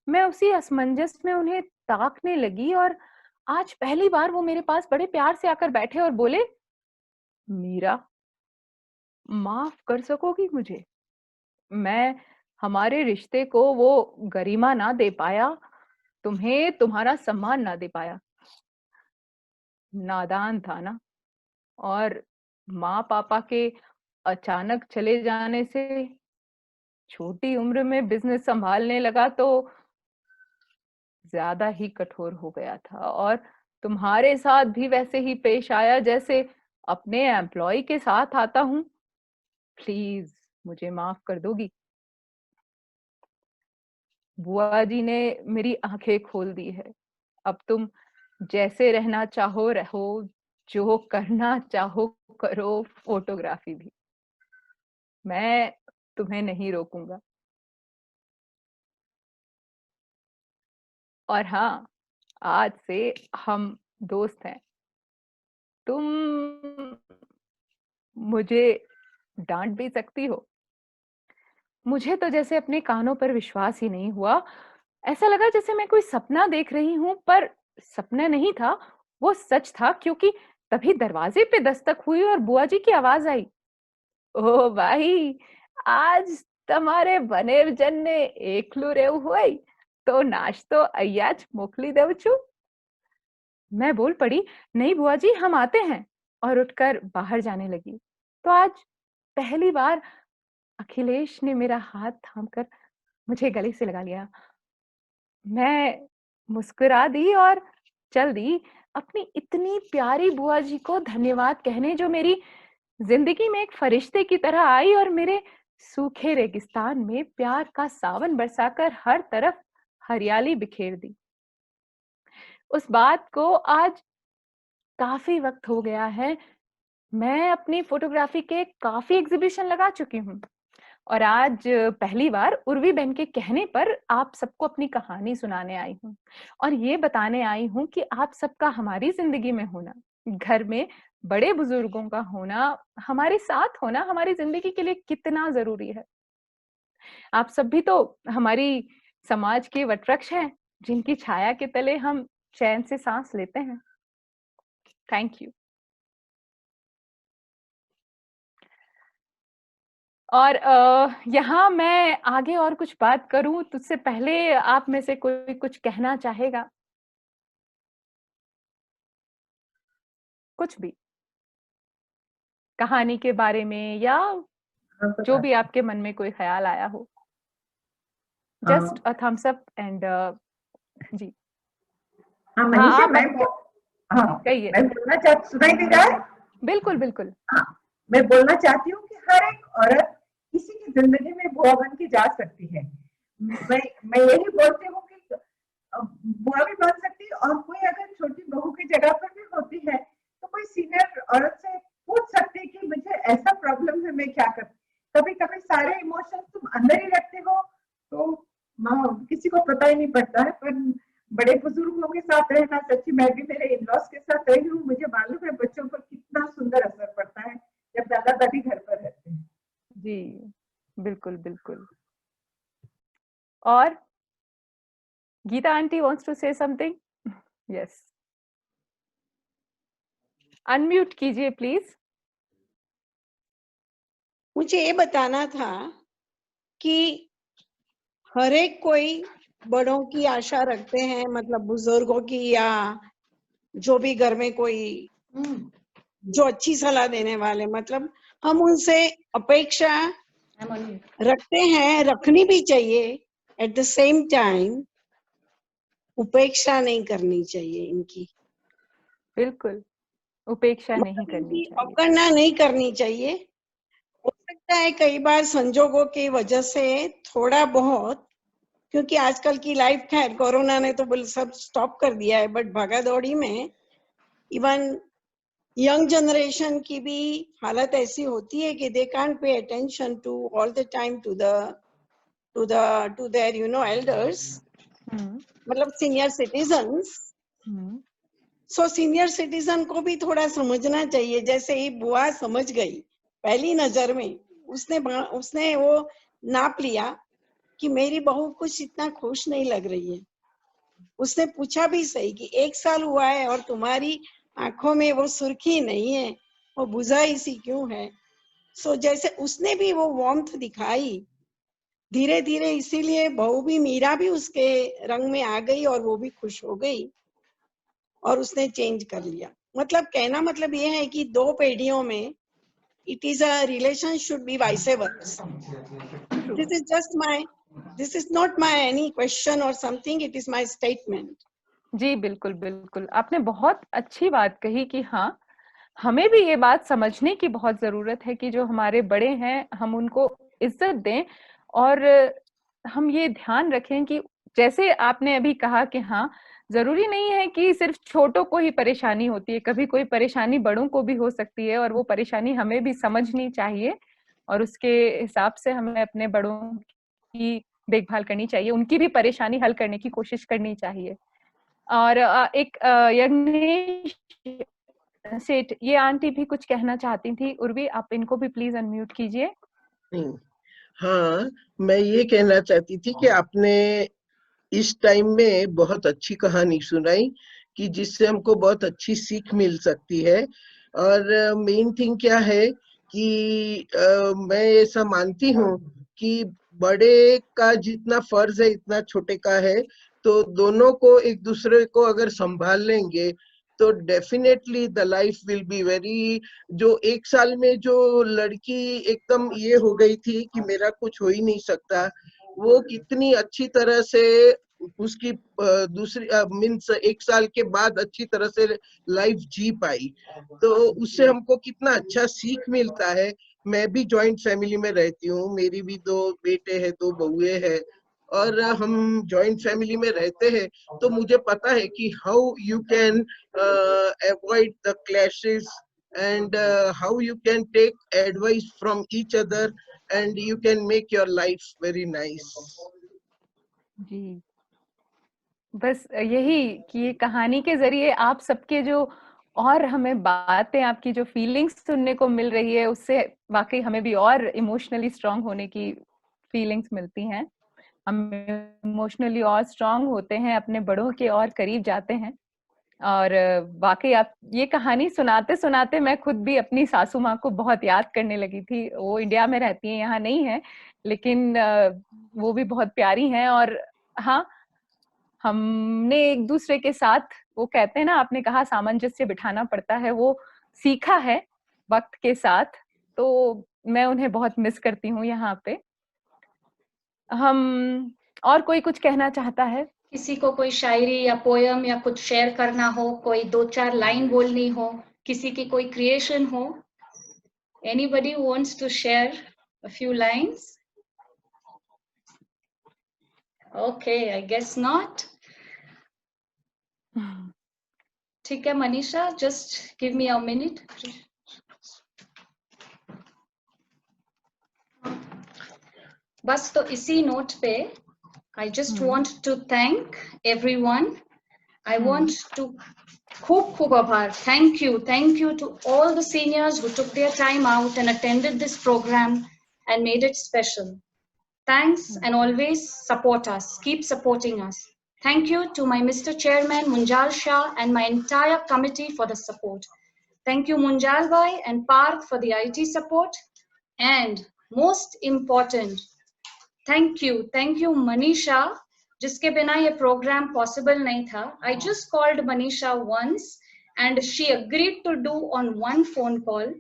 S1: मैं उसी असमंजस में उन्हें ताकने लगी और आज पहली बार वो मेरे पास बड़े प्यार से आकर बैठे और बोले, मीरा, माफ कर सकोगी मुझे? मैं हमारे रिश्ते को वो गरिमा ना दे पाया, तुम्हें तुम्हारा सम्मान ना दे पाया। नादान था ना, और माँ पापा के अचानक चले जाने से छोटी उम्र में बिजनेस संभालने लगा तो ज्यादा ही कठोर हो गया था और तुम्हारे साथ भी वैसे ही पेश आया जैसे अपने एम्प्लॉय के साथ आता हूँ। प्लीज मुझे माफ कर दोगी? बुआ जी ने मेरी आंखें खोल दी है। अब तुम जैसे रहना चाहो रहो, जो करना चाहो करो, फोटोग्राफी भी। मैं तुम्हें नहीं रोकूंगा। और हाँ, आज से हम दोस्त हैं। तुम मुझे डांट भी सकती हो। मुझे तो जैसे अपने कानों पर विश्वास ही नहीं हुआ। ऐसा लगा जैसे मैं कोई सपना देख रही हूँ, पर सपना नहीं था, वो सच था। क्योंकि तभी दरवाजे पे दस्तक हुई और बुआ जी की आवाज आई, ओ भाई, आज તમારે બનેર જનને એકલું રહેવું હોય તો નાश्तो અહીંયા જ મોકલી દઉં છું। मैं बोल पड़ी, नहीं बुआ जी, हम आते हैं, और उठकर बाहर जाने लगी। तो आज पहली बार अखिलेश ने मेरा हाथ थामकर मुझे गले से लगा लिया। मैं मुस्कुरा दी और चल दी अपनी इतनी प्यारी बुआ जी को धन्यवाद कहने, जो मेरी जिंदगी में एक फरिश्ते की तरह आई और मेरे सूखे रेगिस्तान में प्यार का सावन बरसाकर हर तरफ हरियाली बिखेर दी। उस बात को आज काफी वक्त हो गया है। मैं अपनी फोटोग्राफी के काफी एग्जीबिशन लगा चुकी हूँ। और आज पहली बार उर्वी बहन के कहने पर आप सबको अपनी कहानी सुनाने आई हूँ और ये बताने आई हूँ कि आप सबका हमारी जिंदगी में होना, घर में बड़े बुजुर्गों का होना, हमारे साथ होना हमारी जिंदगी के लिए कितना जरूरी है। आप सब भी तो हमारी समाज के वटवृक्ष हैं जिनकी छाया के तले हम चैन से सांस लेते हैं। Thank you. और यहाँ मैं आगे और कुछ बात करूं तो उससे पहले आप में से कोई कुछ कहना चाहेगा? कुछ भी कहानी के बारे में या जो भी आपके मन में कोई ख्याल आया हो, just a thumbs up and जी।
S5: हाँ मनीषा, मैं
S1: कहिए।
S5: मैं बोलना चाहती, सुनाई दे रहा है?
S1: बिल्कुल बिल्कुल।
S5: हाँ, मैं बोलना चाहती हूँ कि हर एक औरत किसी की जिंदगी में बुआ बन के जा सकती है। मैं यही बोलती हूँ कि बुआ भी बन सकती है, और कोई अगर छोटी बहू की जगह पर भी होती है तो कोई सीनियर औरत से पूछ सकती है कि मुझे ऐसा प्रॉब्लम है, मैं क्या करूँ। कभी कभी सारे इमोशंस तुम अंदर ही रखते हो तो किसी को पता ही नहीं पड़ता है। पर बड़े बुजुर्गों के साथ रहना, सच्ची मैं भी मेरे इन-लॉज के साथ रही हूँ, मुझे मालूम है बच्चों पर कितना सुंदर असर पड़ता है जब दादा दादी घर पर रहते हैं।
S1: जी बिल्कुल बिल्कुल। और Geeta aunty wants to say something? Yes. Unmute कीजिए प्लीज।
S7: मुझे ये बताना था कि हर एक कोई बड़ों की आशा रखते हैं, मतलब बुजुर्गों की, या जो भी घर में कोई जो अच्छी सलाह देने वाले, मतलब हम उनसे अपेक्षा रखते हैं, रखनी भी चाहिए। एट द सेम टाइम उपेक्षा नहीं करनी चाहिए इनकी।
S1: बिल्कुल, उपेक्षा नहीं
S7: मतलब
S1: करनी
S7: इनकी
S1: चाहिए।
S7: अवगणना नहीं करनी चाहिए। हो सकता है कई बार संजोगों की वजह से थोड़ा बहुत, क्योंकि आजकल की लाइफ, खैर कोरोना ने तो बिल्कुल सब स्टॉप कर दिया है, बट भागादौड़ी में इवन यंग जनरेशन की भी हालत ऐसी होती है कि they can't pay attention to all the time to their elders, मतलब senior citizens. So senior citizen को भी थोड़ा समझना चाहिए। जैसे ही बुआ समझ गई पहली नजर में, उसने वो नाप लिया कि मेरी बहू कुछ इतना खुश नहीं लग रही है। उसने पूछा भी सही कि 1 साल हुआ है और तुम्हारी आंखों में वो सुर्खी नहीं है, वो बुझाई सी क्यों है। सो जैसे उसने भी वो वार्मथ दिखाई धीरे धीरे, इसीलिए बहू भी, मीरा भी उसके रंग में आ गई और वो भी खुश हो गई और उसने चेंज कर लिया। मतलब कहना मतलब ये है कि 2 पीढ़ियों में it is a relation should be vice versa. This is not my any question or something, it is my statement.
S1: जी बिल्कुल बिल्कुल, आपने बहुत अच्छी बात कही कि हाँ, हमें भी ये बात समझने की बहुत जरूरत है कि जो हमारे बड़े हैं हम उनको इज्जत दें, और हम ये ध्यान रखें कि जैसे आपने अभी कहा कि हाँ, जरूरी नहीं है कि सिर्फ छोटों को ही परेशानी होती है, कभी कोई परेशानी बड़ों को भी हो सकती है और वो परेशानी हमें भी समझनी चाहिए और उसके हिसाब से हमें अपने बड़ों की देखभाल करनी चाहिए, उनकी भी परेशानी हल करने की कोशिश करनी चाहिए। और एक यज्ञेश सेठ, ये आंटी भी कुछ कहना चाहती थी। उर्वी, आप इनको भी प्लीज अनम्यूट कीजिए।
S6: हाँ, मैं ये कहना चाहती थी कि आपने इस टाइम में बहुत अच्छी कहानी सुनाई कि जिससे हमको बहुत अच्छी सीख मिल सकती है। और मेन थिंग क्या है कि मैं ऐसा मानती हूँ कि बड़े का जितना फर्ज है इतना छोटे का है, तो दोनों को एक दूसरे को अगर संभाल लेंगे तो definitely the life will be very. जो 1 साल में जो लड़की एकदम ये हो गई थी कि मेरा कुछ हो ही नहीं सकता, वो कितनी अच्छी तरह से उसकी दूसरी मीन्स 1 साल के बाद अच्छी तरह से लाइफ जी पाई, तो उससे हमको कितना अच्छा सीख मिलता है। मैं भी जॉइंट फैमिली में रहती हूँ, मेरी भी 2 बेटे हैं, 2 बहुएं हैं, और हम जॉइंट फैमिली में रहते हैं, तो मुझे पता है कि how you can avoid the clashes and how you can take advice from each other and you can make your life very nice.
S1: जी, बस यही कि ये कहानी के जरिए आप सबके जो और हमें बातें, आपकी जो फीलिंग्स सुनने को मिल रही है, उससे वाकई हमें भी और इमोशनली स्ट्रांग होने की फीलिंग्स मिलती हैं। हम इमोशनली और स्ट्रांग होते हैं, अपने बड़ों के और करीब जाते हैं। और वाकई आप ये कहानी सुनाते सुनाते मैं खुद भी अपनी सासू माँ को बहुत याद करने लगी थी। वो इंडिया में रहती हैं, यहाँ नहीं है, लेकिन वो भी बहुत प्यारी हैं। और हाँ, हमने एक दूसरे के साथ, वो कहते हैं ना, आपने कहा सामंजस्य बिठाना पड़ता है, वो सीखा है वक्त के साथ। तो मैं उन्हें बहुत मिस करती हूँ यहाँ पे। हम और कोई कुछ कहना चाहता है?
S4: किसी को कोई शायरी या पोयम या कुछ शेयर करना हो, कोई 2-4 लाइन बोलनी हो, किसी की कोई क्रिएशन हो, anybody who wants to share a few lines? Okay, I guess not. ठीक है Manisha, just give me a minute. बस तो इसी नोट पे I just want to thank everyone. I want to खूब आभार. Thank you to all the seniors who took their time out and attended this program and made it special. Thanks, and always support us. Keep supporting us. Thank you to my Mr. Chairman Munjal Shah and my entire committee for the support. Thank you Munjal Bhai and Parth for the IT support. And most important, thank you Manisha, जिसके बिना ये program possible नहीं था. I just called Manisha once and she agreed to do on one phone call.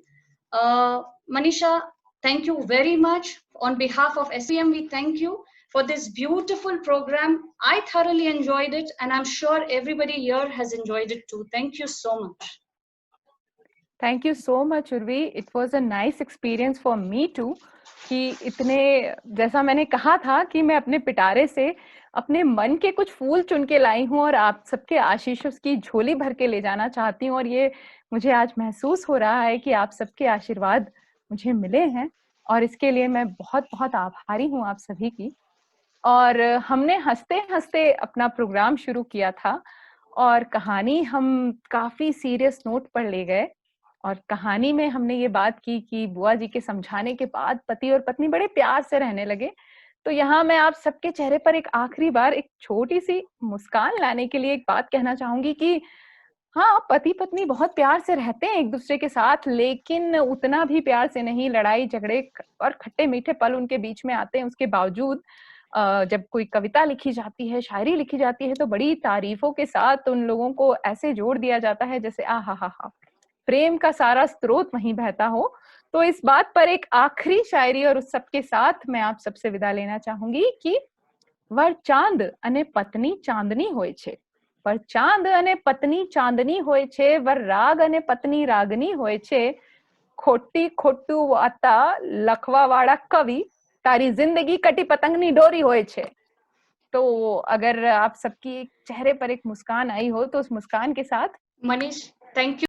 S4: Manisha, thank you very much. On behalf of SPM, we thank you for this beautiful program. I thoroughly enjoyed it and I'm sure everybody here has enjoyed it too. Thank you so much.
S1: Thank you so much, Urvi. It was a nice experience for me too. कि इतने, जैसा मैंने कहा था कि मैं अपने पिटारे से अपने मन के कुछ फूल चुन के लाई हूँ और आप सबके आशीषों की झोली भर के ले जाना चाहती हूँ। और ये मुझे आज महसूस हो रहा है कि आप सबके आशीर्वाद मुझे मिले हैं और इसके लिए मैं बहुत बहुत आभारी हूँ आप सभी की। और हमने हंसते हंसते अपना प्रोग्राम शुरू किया था और कहानी हम काफी सीरियस नोट पर ले गए। और कहानी में हमने ये बात की कि बुआ जी के समझाने के बाद पति और पत्नी बड़े प्यार से रहने लगे। तो यहाँ मैं आप सबके चेहरे पर एक आखिरी बार एक छोटी सी मुस्कान लाने के लिए एक बात कहना चाहूंगी कि हाँ, पति पत्नी बहुत प्यार से रहते हैं एक दूसरे के साथ, लेकिन उतना भी प्यार से नहीं। लड़ाई झगड़े और खट्टे मीठे पल उनके बीच में आते हैं। उसके बावजूद जब कोई कविता लिखी जाती है, शायरी लिखी जाती है, तो बड़ी तारीफों के साथ उन लोगों को ऐसे जोड़ दिया जाता है जैसे हा, प्रेम का सारा स्रोत वहीं बहता हो। तो इस बात पर एक आखिरी शायरी और उस सब के साथ मैं आप सबसे विदा लेना चाहूंगी कि वर चांद अने पत्नी चांदनी होय छे, पर चांद अने पत्नी चांदनी होय छे, वर राग अने पत्नी रागनी होय छे, खोटी खोटू वाता लखवा वाला कवि, तारी जिंदगी कटी पतंगनी डोरी होय छे। तो अगर आप सबकी चेहरे पर एक मुस्कान आई हो तो उस मुस्कान के साथ
S4: Manish, thank you.